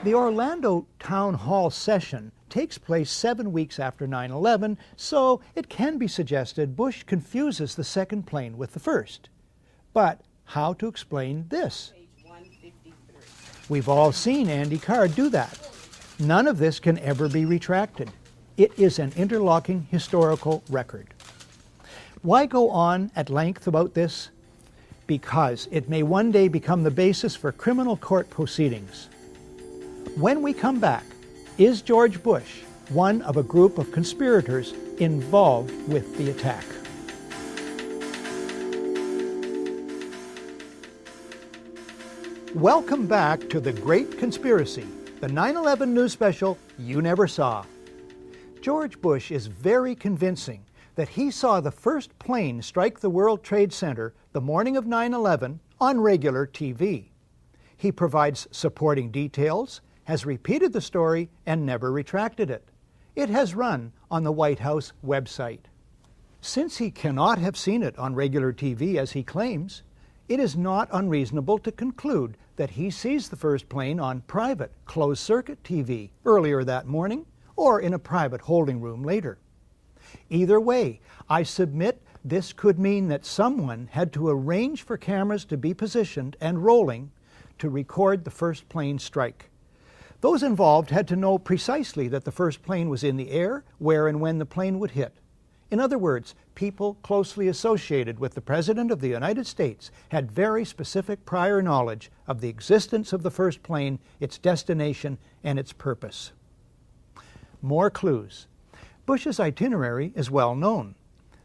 The Orlando Town Hall session takes place 7 weeks after 9/11, so it can be suggested Bush confuses the second plane with the first. But how to explain this? We've all seen Andy Card do that. None of this can ever be retracted. It is an interlocking historical record. Why go on at length about this? Because it may one day become the basis for criminal court proceedings. When we come back, is George Bush one of a group of conspirators involved with the attack? Welcome back to The Great Conspiracy, the 9/11 news special you never saw. George Bush is very convincing that he saw the first plane strike the World Trade Center the morning of 9/11 on regular TV. He provides supporting details, has repeated the story, and never retracted it. It has run on the White House website. Since he cannot have seen it on regular TV as he claims, it is not unreasonable to conclude that he sees the first plane on private, closed-circuit TV earlier that morning or in a private holding room later. Either way, I submit this could mean that someone had to arrange for cameras to be positioned and rolling to record the first plane strike. Those involved had to know precisely that the first plane was in the air, where and when the plane would hit. In other words, people closely associated with the President of the United States had very specific prior knowledge of the existence of the first plane, its destination, and its purpose. More clues. Bush's itinerary is well known.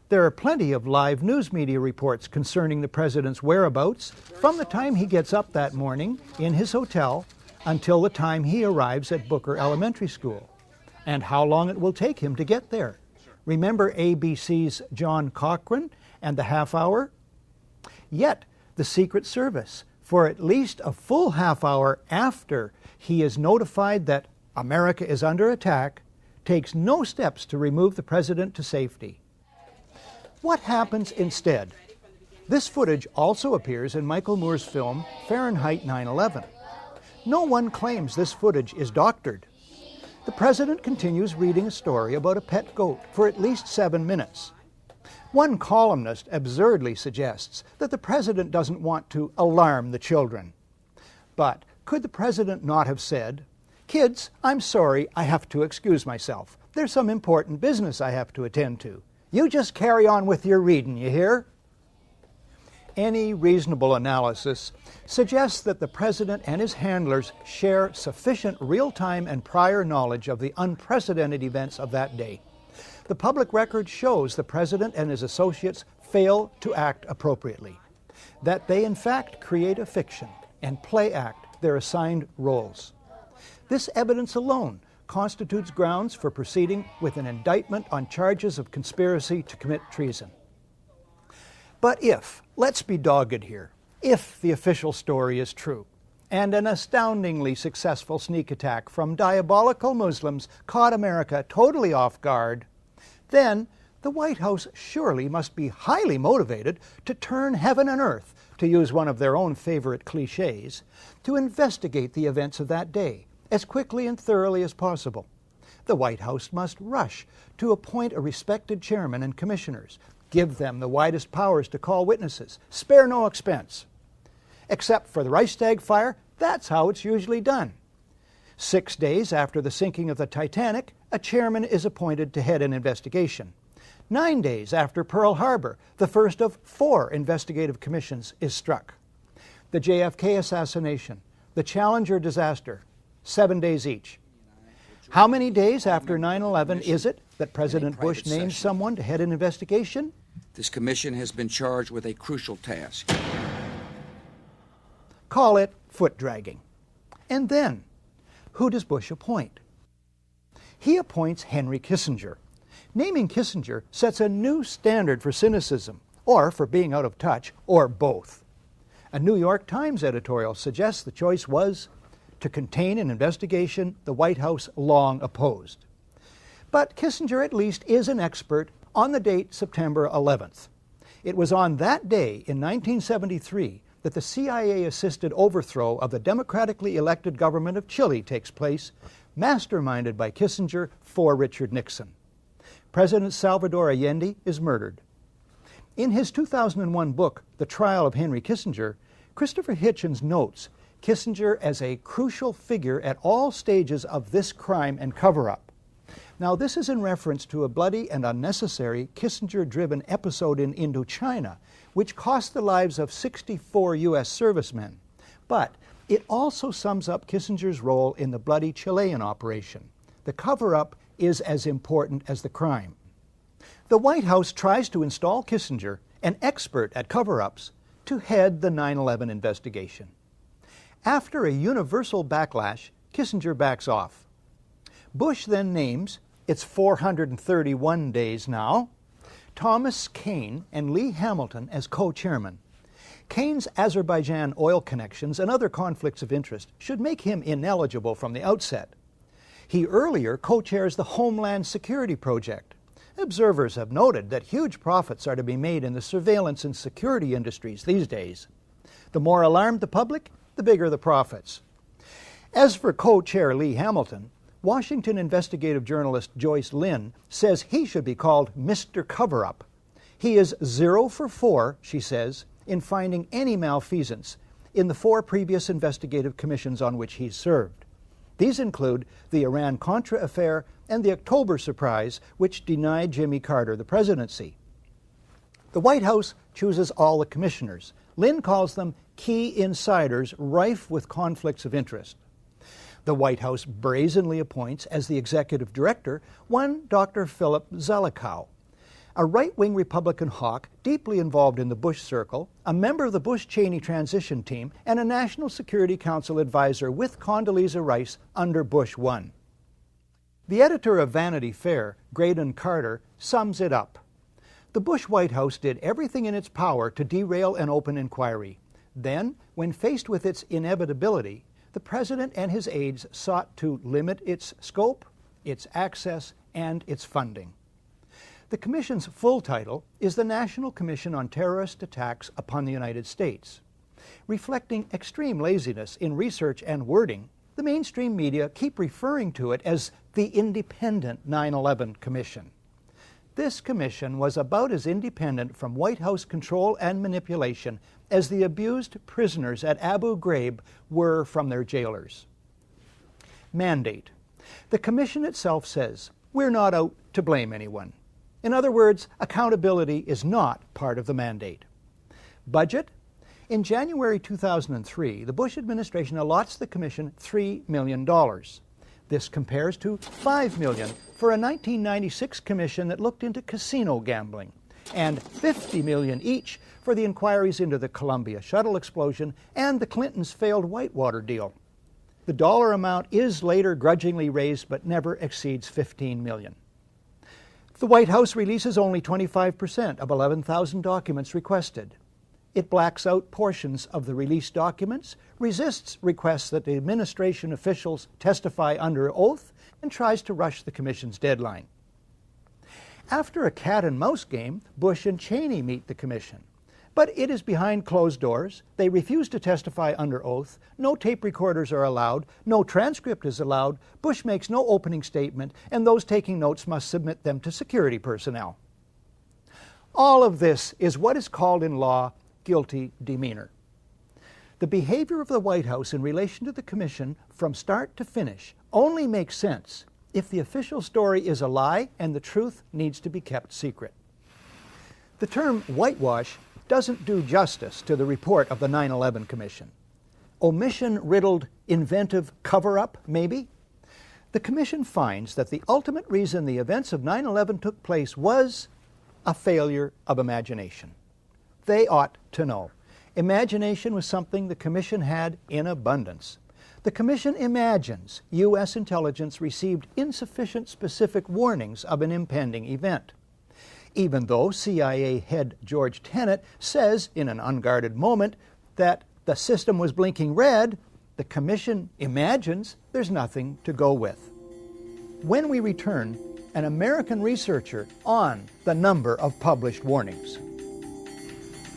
There are plenty of live news media reports concerning the President's whereabouts from the time he gets up that morning in his hotel until the time he arrives at Booker Elementary School, and how long it will take him to get there. Remember ABC's John Cochran and the half hour? Yet, the Secret Service, for at least a full half hour after he is notified that America is under attack, takes no steps to remove the President to safety. What happens instead? This footage also appears in Michael Moore's film Fahrenheit 9/11. No one claims this footage is doctored. The President continues reading a story about a pet goat for at least 7 minutes. One columnist absurdly suggests that the President doesn't want to alarm the children. But could the President not have said, "Kids, I'm sorry, I have to excuse myself. There's some important business I have to attend to. You just carry on with your reading, you hear?" Any reasonable analysis suggests that the President and his handlers share sufficient real-time and prior knowledge of the unprecedented events of that day. The public record shows the President and his associates fail to act appropriately, that they in fact create a fiction and play act their assigned roles. This evidence alone constitutes grounds for proceeding with an indictment on charges of conspiracy to commit treason. But if, let's be dogged here, if the official story is true, and an astoundingly successful sneak attack from diabolical Muslims caught America totally off guard, then the White House surely must be highly motivated to turn heaven and earth, to use one of their own favorite cliches, to investigate the events of that day as quickly and thoroughly as possible. the White House must rush to appoint a respected chairman and commissioners, give them the widest powers to call witnesses, spare no expense. Except for the Reichstag fire, that's how it's usually done. 6 days after the sinking of the Titanic, a chairman is appointed to head an investigation. 9 days after Pearl Harbor, the first of 4 investigative commissions is struck. The JFK assassination, the Challenger disaster, 7 days each. How many days after 9/11 is it that President Bush named someone to head an investigation? This commission has been charged with a crucial task. Call it foot dragging. And then, who does Bush appoint? He appoints Henry Kissinger. Naming Kissinger sets a new standard for cynicism, or for being out of touch, or both. A New York Times editorial suggests the choice was to contain an investigation the White House long opposed. But Kissinger at least is an expert on the date September 11th. It was on that day in 1973 that the CIA-assisted overthrow of the democratically elected government of Chile takes place, masterminded by Kissinger for Richard Nixon. President Salvador Allende is murdered. In his 2001 book, The Trial of Henry Kissinger, Christopher Hitchens notes Kissinger as a crucial figure at all stages of this crime and cover-up. Now, this is in reference to a bloody and unnecessary Kissinger-driven episode in Indochina, which cost the lives of 64 U.S. servicemen. But it also sums up Kissinger's role in the bloody Chilean operation. The cover-up is as important as the crime. The White House tries to install Kissinger, an expert at cover-ups, to head the 9/11 investigation. After a universal backlash, Kissinger backs off. Bush then names, it's 431 days now, Thomas Kean and Lee Hamilton as co-chairmen. Kean's Azerbaijan oil connections and other conflicts of interest should make him ineligible from the outset. He earlier co-chairs the Homeland Security Project. Observers have noted that huge profits are to be made in the surveillance and security industries these days. The more alarmed the public, the bigger the profits. As for co-chair Lee Hamilton, Washington investigative journalist Joyce Lynn says he should be called Mr. Cover-Up. He is 0 for 4, she says, in finding any malfeasance in the 4 previous investigative commissions on which he's served. These include the Iran-Contra affair and the October surprise, which denied Jimmy Carter the presidency. The White House chooses all the commissioners. Lynn calls them key insiders rife with conflicts of interest. The White House brazenly appoints as the executive director one Dr. Philip Zelikow, a right-wing Republican hawk deeply involved in the Bush circle, a member of the Bush-Cheney transition team, and a National Security Council advisor with Condoleezza Rice under Bush 1. The editor of Vanity Fair, Graydon Carter, sums it up. The Bush White House did everything in its power to derail an open inquiry. Then, when faced with its inevitability, the President and his aides sought to limit its scope, its access, and its funding. The Commission's full title is the National Commission on Terrorist Attacks upon the United States. Reflecting extreme laziness in research and wording, the mainstream media keep referring to it as the Independent 9/11 Commission. This commission was about as independent from White House control and manipulation as the abused prisoners at Abu Ghraib were from their jailers. Mandate. The commission itself says, we're not out to blame anyone. In other words, accountability is not part of the mandate. Budget. In January 2003, the Bush administration allots the commission $3 million. This compares to $5 million for a 1996 commission that looked into casino gambling, and $50 million each for the inquiries into the Columbia shuttle explosion and the Clintons' failed Whitewater deal. The dollar amount is later grudgingly raised but never exceeds $15 million. The White House releases only 25% of 11,000 documents requested. It blacks out portions of the released documents, resists requests that the administration officials testify under oath, and tries to rush the commission's deadline. After a cat-and-mouse game, Bush and Cheney meet the commission. But it is behind closed doors. They refuse to testify under oath. No tape recorders are allowed. No transcript is allowed. Bush makes no opening statement, and those taking notes must submit them to security personnel. All of this is what is called in law guilty demeanor. The behavior of the White House in relation to the Commission from start to finish only makes sense if the official story is a lie and the truth needs to be kept secret. The term whitewash doesn't do justice to the report of the 9/11 Commission. Omission-riddled, inventive cover-up, maybe? The Commission finds that the ultimate reason the events of 9/11 took place was a failure of imagination. They ought to know. Imagination was something the Commission had in abundance. The Commission imagines U.S. intelligence received insufficient specific warnings of an impending event. Even though CIA head George Tenet says in an unguarded moment that the system was blinking red, the Commission imagines there's nothing to go with. When we return, an American researcher on the number of published warnings.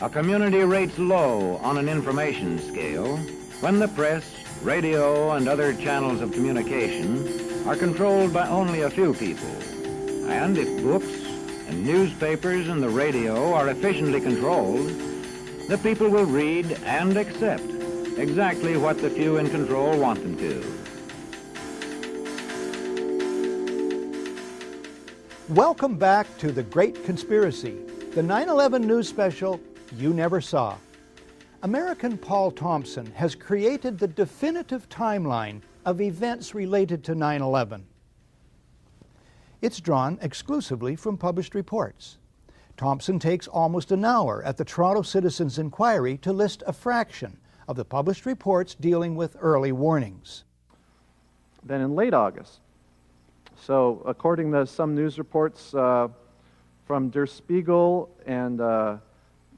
A community rates low on an information scale when the press, radio, and other channels of communication are controlled by only a few people. And if books and newspapers and the radio are efficiently controlled, the people will read and accept exactly what the few in control want them to. Welcome back to The Great Conspiracy, the 9/11 news special you never saw. American Paul Thompson has created the definitive timeline of events related to 9/11. It's drawn exclusively from published reports. Thompson takes almost an hour at the Toronto Citizens Inquiry to list a fraction of the published reports dealing with early warnings. Then in late August, so according to some news reports from Der Spiegel and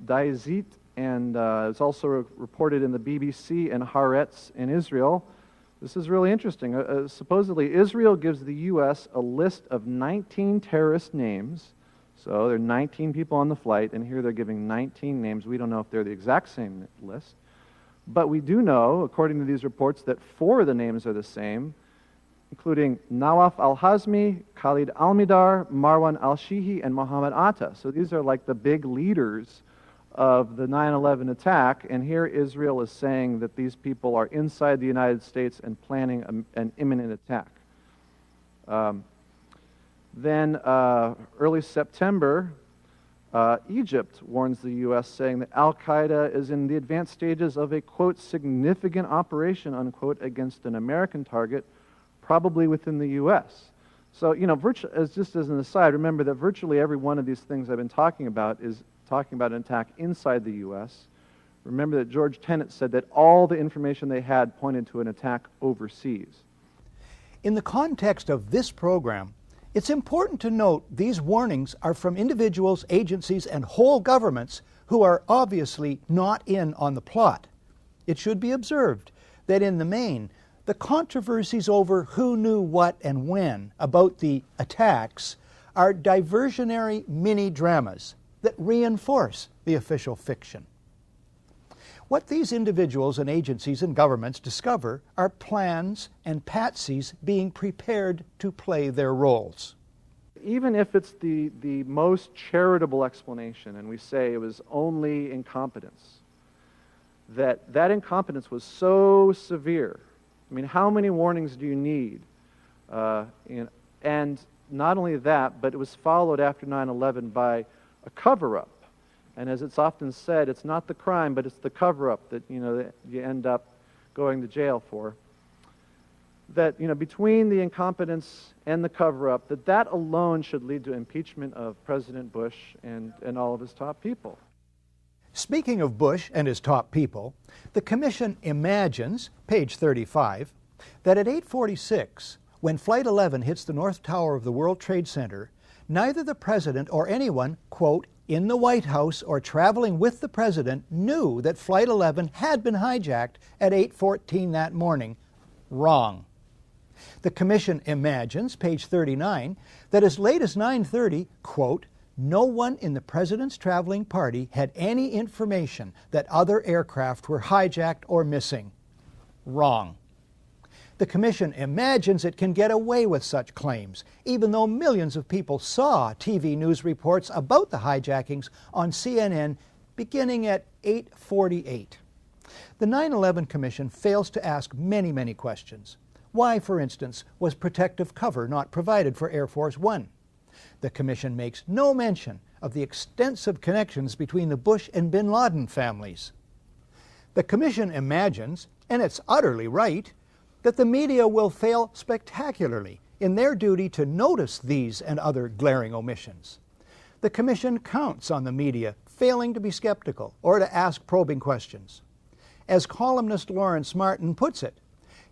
Die Zeit, and it's also reported in the BBC and Haaretz in Israel. This is really interesting. Supposedly, Israel gives the U.S. a list of 19 terrorist names. So there are 19 people on the flight, and here they're giving 19 names. We don't know if they're the exact same list. But we do know, according to these reports, that 4 of the names are the same, including Nawaf al-Hazmi, Khalid al-Midar, Marwan al-Shihi, and Mohammed Atta. So these are like the big leaders of the 9/11 attack, and here Israel is saying that these people are inside the United States and planning an imminent attack. Then early September, Egypt warns the U.S., saying that Al-Qaeda is in the advanced stages of a, quote, significant operation, unquote, against an American target, probably within the U.S. So, you know, just as an aside, remember that virtually every one of these things I've been talking about is talking about an attack inside the U.S. Remember that George Tenet said that all the information they had pointed to an attack overseas. In the context of this program, it's important to note these warnings are from individuals, agencies, and whole governments who are obviously not in on the plot. It should be observed that in the main, the controversies over who knew what and when about the attacks are diversionary mini-dramas that reinforce the official fiction. What these individuals and agencies and governments discover are plans and patsies being prepared to play their roles. Even if it's the most charitable explanation, and we say it was only incompetence, that incompetence was so severe. I mean, how many warnings do you need? And not only that, but it was followed after 9/11 by a cover-up. And as it's often said, it's not the crime, but it's the cover-up that, you know, that you end up going to jail for. That, you know, between the incompetence and the cover-up, that alone should lead to impeachment of President Bush and all of his top people. Speaking of Bush and his top people, the Commission imagines, page 35, that at 8:46, when Flight 11 hits the North Tower of the World Trade Center, neither the President or anyone, quote, in the White House or traveling with the President knew that Flight 11 had been hijacked at 8:14 that morning. Wrong. The Commission imagines, page 39, that as late as 9:30, quote, no one in the president's traveling party had any information that other aircraft were hijacked or missing. Wrong. The Commission imagines it can get away with such claims, even though millions of people saw TV news reports about the hijackings on CNN beginning at 8:48. The 9/11 Commission fails to ask many questions. Why, for instance, was protective cover not provided for Air Force One? The Commission makes no mention of the extensive connections between the Bush and bin Laden families. The Commission imagines, and it's utterly right, that the media will fail spectacularly in their duty to notice these and other glaring omissions. The Commission counts on the media failing to be skeptical or to ask probing questions. As columnist Lawrence Martin puts it,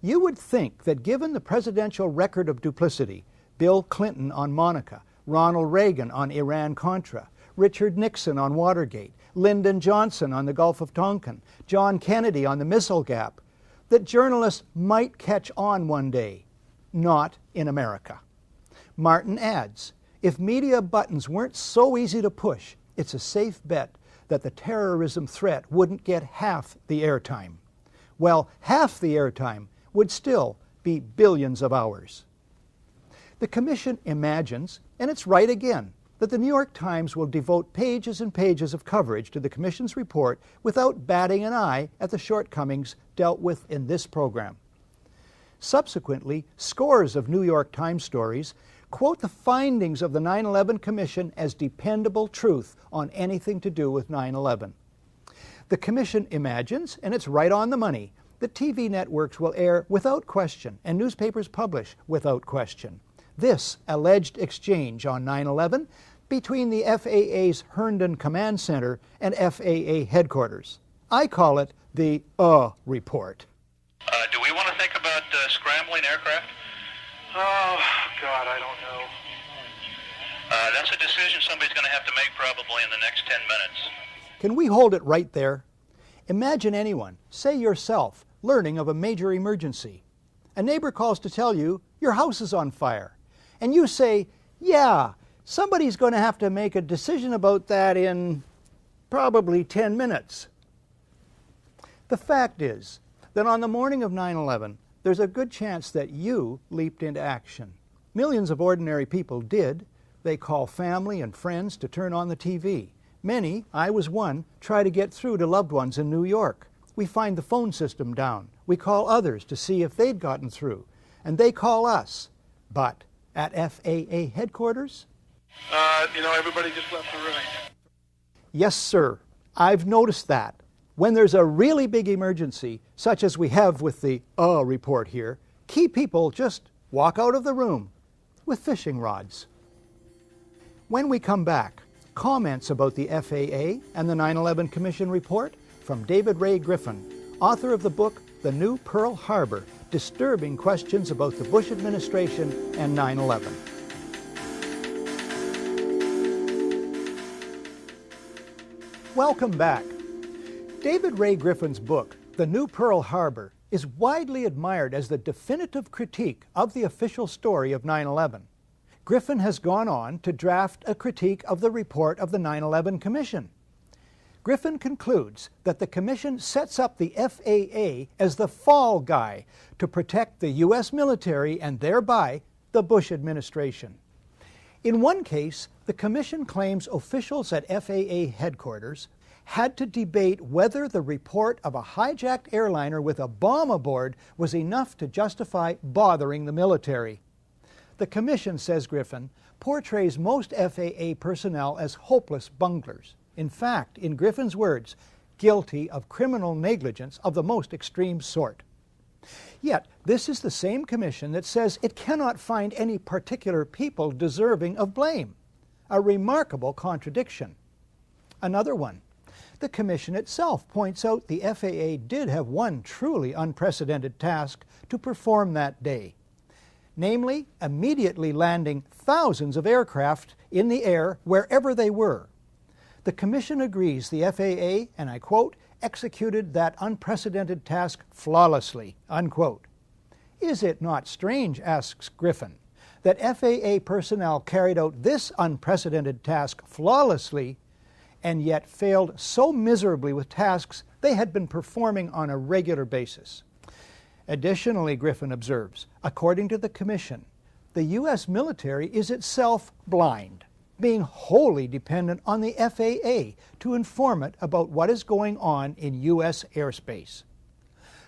you would think that given the presidential record of duplicity, Bill Clinton on Monica, Ronald Reagan on Iran-Contra, Richard Nixon on Watergate, Lyndon Johnson on the Gulf of Tonkin, John Kennedy on the Missile Gap, that journalists might catch on one day. Not in America. Martin adds, if media buttons weren't so easy to push, it's a safe bet that the terrorism threat wouldn't get half the airtime. Well, half the airtime would still be billions of hours. The Commission imagines, and it's right again, that the New York Times will devote pages and pages of coverage to the Commission's report without batting an eye at the shortcomings dealt with in this program. Subsequently, scores of New York Times stories quote the findings of the 9/11 Commission as dependable truth on anything to do with 9/11. The Commission imagines, and it's right on the money, that TV networks will air without question and newspapers publish without question this alleged exchange on 9/11 between the FAA's Herndon Command Center and FAA headquarters. I call it the report. Do we want to think about scrambling aircraft? Oh, God, I don't know. That's a decision somebody's going to have to make probably in the next 10 minutes. Can we hold it right there? Imagine anyone, say yourself, learning of a major emergency. A neighbor calls to tell you your house is on fire. And you say, yeah, somebody's going to have to make a decision about that in probably 10 minutes. The fact is that on the morning of 9/11, there's a good chance that you leaped into action. Millions of ordinary people did. They call family and friends to turn on the TV. Many, I was one, try to get through to loved ones in New York. We find the phone system down. We call others to see if they'd gotten through. And they call us. But at FAA headquarters? Everybody just left the room. Yes, sir. I've noticed that. When there's a really big emergency, such as we have with the report here, key people just walk out of the room with fishing rods. When we come back, comments about the FAA and the 9/11 Commission report from David Ray Griffin, author of the book The New Pearl Harbor, Disturbing Questions About the Bush Administration and 9/11. Welcome back. David Ray Griffin's book, The New Pearl Harbor, is widely admired as the definitive critique of the official story of 9/11. Griffin has gone on to draft a critique of the report of the 9/11 Commission. Griffin concludes that the Commission sets up the FAA as the fall guy to protect the U.S. military and thereby the Bush administration. In one case, the Commission claims officials at FAA headquarters had to debate whether the report of a hijacked airliner with a bomb aboard was enough to justify bothering the military. The Commission, says Griffin, portrays most FAA personnel as hopeless bunglers. In fact, in Griffin's words, guilty of criminal negligence of the most extreme sort. Yet, this is the same Commission that says it cannot find any particular people deserving of blame. A remarkable contradiction. Another one. The Commission itself points out the FAA did have one truly unprecedented task to perform that day. Namely, immediately landing thousands of aircraft in the air wherever they were. The Commission agrees the FAA, and I quote, executed that unprecedented task flawlessly, unquote. Is it not strange, asks Griffin, that FAA personnel carried out this unprecedented task flawlessly and yet failed so miserably with tasks they had been performing on a regular basis. Additionally, Griffin observes, according to the Commission, the U.S. military is itself blind, being wholly dependent on the FAA to inform it about what is going on in U.S. airspace.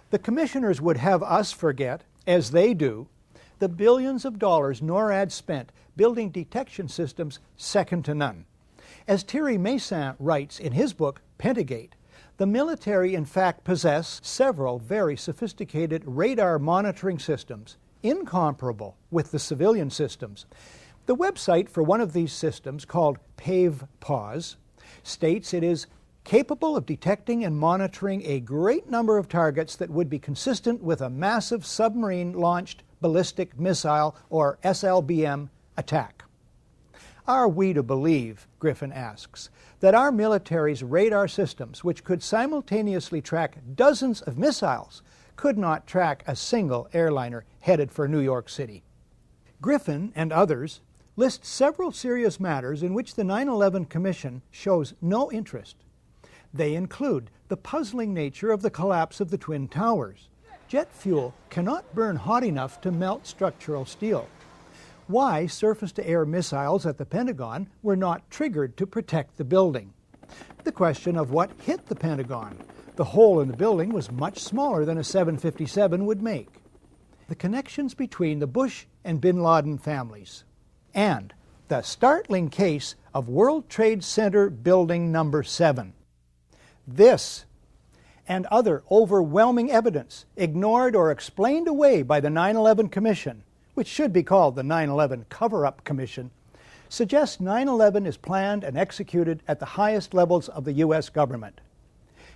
The commissioners would have us forget, as they do, the billions of dollars NORAD spent building detection systems second to none. As Thierry Meyssan writes in his book, Pentagate, the military in fact possess several very sophisticated radar monitoring systems, incomparable with the civilian systems. The website for one of these systems, called PAVE-PAWS, states it is capable of detecting and monitoring a great number of targets that would be consistent with a massive submarine-launched ballistic missile, or SLBM, attack. Are we to believe, Griffin asks, that our military's radar systems, which could simultaneously track dozens of missiles, could not track a single airliner headed for New York City? Griffin and others list several serious matters in which the 9/11 Commission shows no interest. They include the puzzling nature of the collapse of the Twin Towers. Jet fuel cannot burn hot enough to melt structural steel. Why surface-to-air missiles at the Pentagon were not triggered to protect the building. The question of what hit the Pentagon. The hole in the building was much smaller than a 757 would make. The connections between the Bush and bin Laden families. And the startling case of World Trade Center Building Number 7. This and other overwhelming evidence ignored or explained away by the 9/11 Commission, which should be called the 9/11 Cover-Up Commission, suggests 9/11 is planned and executed at the highest levels of the U.S. government.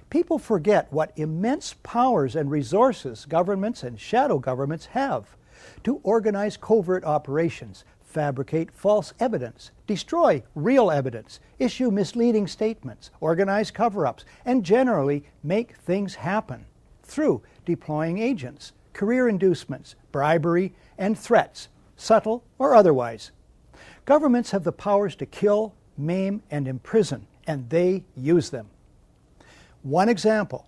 People forget what immense powers and resources governments and shadow governments have to organize covert operations, fabricate false evidence, destroy real evidence, issue misleading statements, organize cover-ups, and generally make things happen through deploying agents, career inducements, bribery, and threats, subtle or otherwise. Governments have the powers to kill, maim, and imprison, and they use them. One example,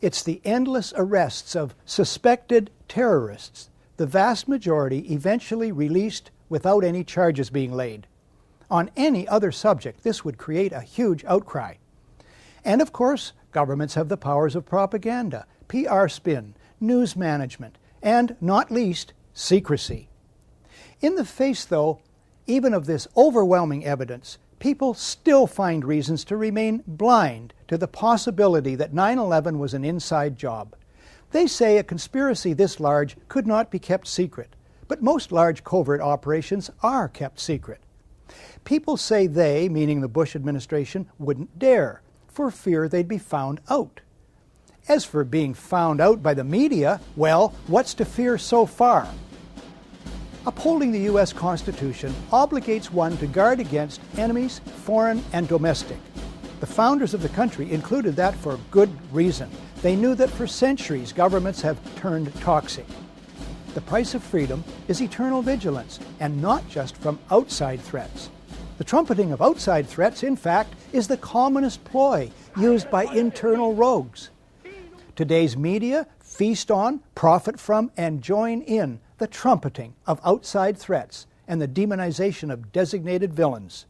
it's the endless arrests of suspected terrorists, the vast majority eventually released without any charges being laid. On any other subject, this would create a huge outcry. And of course, governments have the powers of propaganda, PR spin, news management, and, not least, secrecy. In the face, though, even of this overwhelming evidence, people still find reasons to remain blind to the possibility that 9/11 was an inside job. They say a conspiracy this large could not be kept secret, but most large covert operations are kept secret. People say they, meaning the Bush administration, wouldn't dare, for fear they'd be found out. As for being found out by the media, well, what's to fear so far? Upholding the U.S. Constitution obligates one to guard against enemies, foreign and domestic. The founders of the country included that for good reason. They knew that for centuries governments have turned toxic. The price of freedom is eternal vigilance, and not just from outside threats. The trumpeting of outside threats, in fact, is the commonest ploy used by internal rogues. Today's media feast on, profit from, and join in the trumpeting of outside threats and the demonization of designated villains.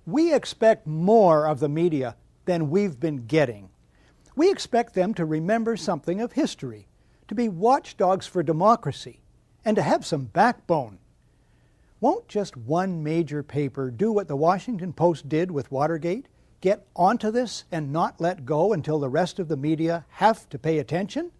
We expect more of the media than we've been getting. We expect them to remember something of history, to be watchdogs for democracy, and to have some backbone. Won't just one major paper do what the Washington Post did with Watergate? Get onto this and not let go until the rest of the media have to pay attention?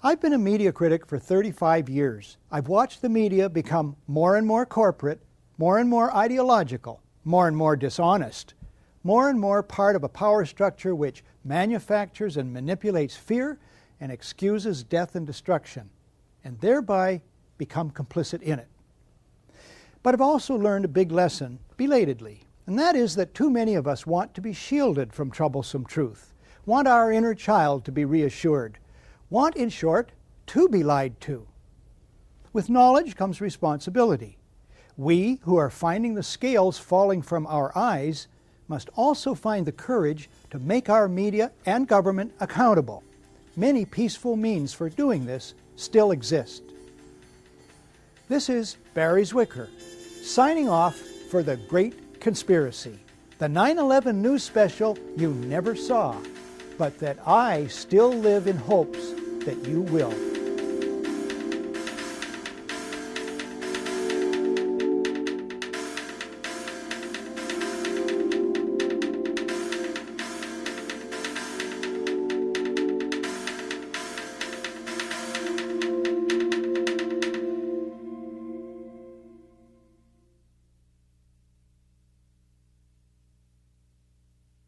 I've been a media critic for 35 years. I've watched the media become more and more corporate, more and more ideological, more and more dishonest, more and more part of a power structure which manufactures and manipulates fear and excuses death and destruction, and thereby become complicit in it. But I've also learned a big lesson, belatedly, and that is that too many of us want to be shielded from troublesome truth, want our inner child to be reassured, want, in short, to be lied to. With knowledge comes responsibility. We, who are finding the scales falling from our eyes, must also find the courage to make our media and government accountable. Many peaceful means for doing this still exist. This is Barrie Zwicker, signing off for The Great Conspiracy, the 9/11 news special you never saw, but that I still live in hopes that you will.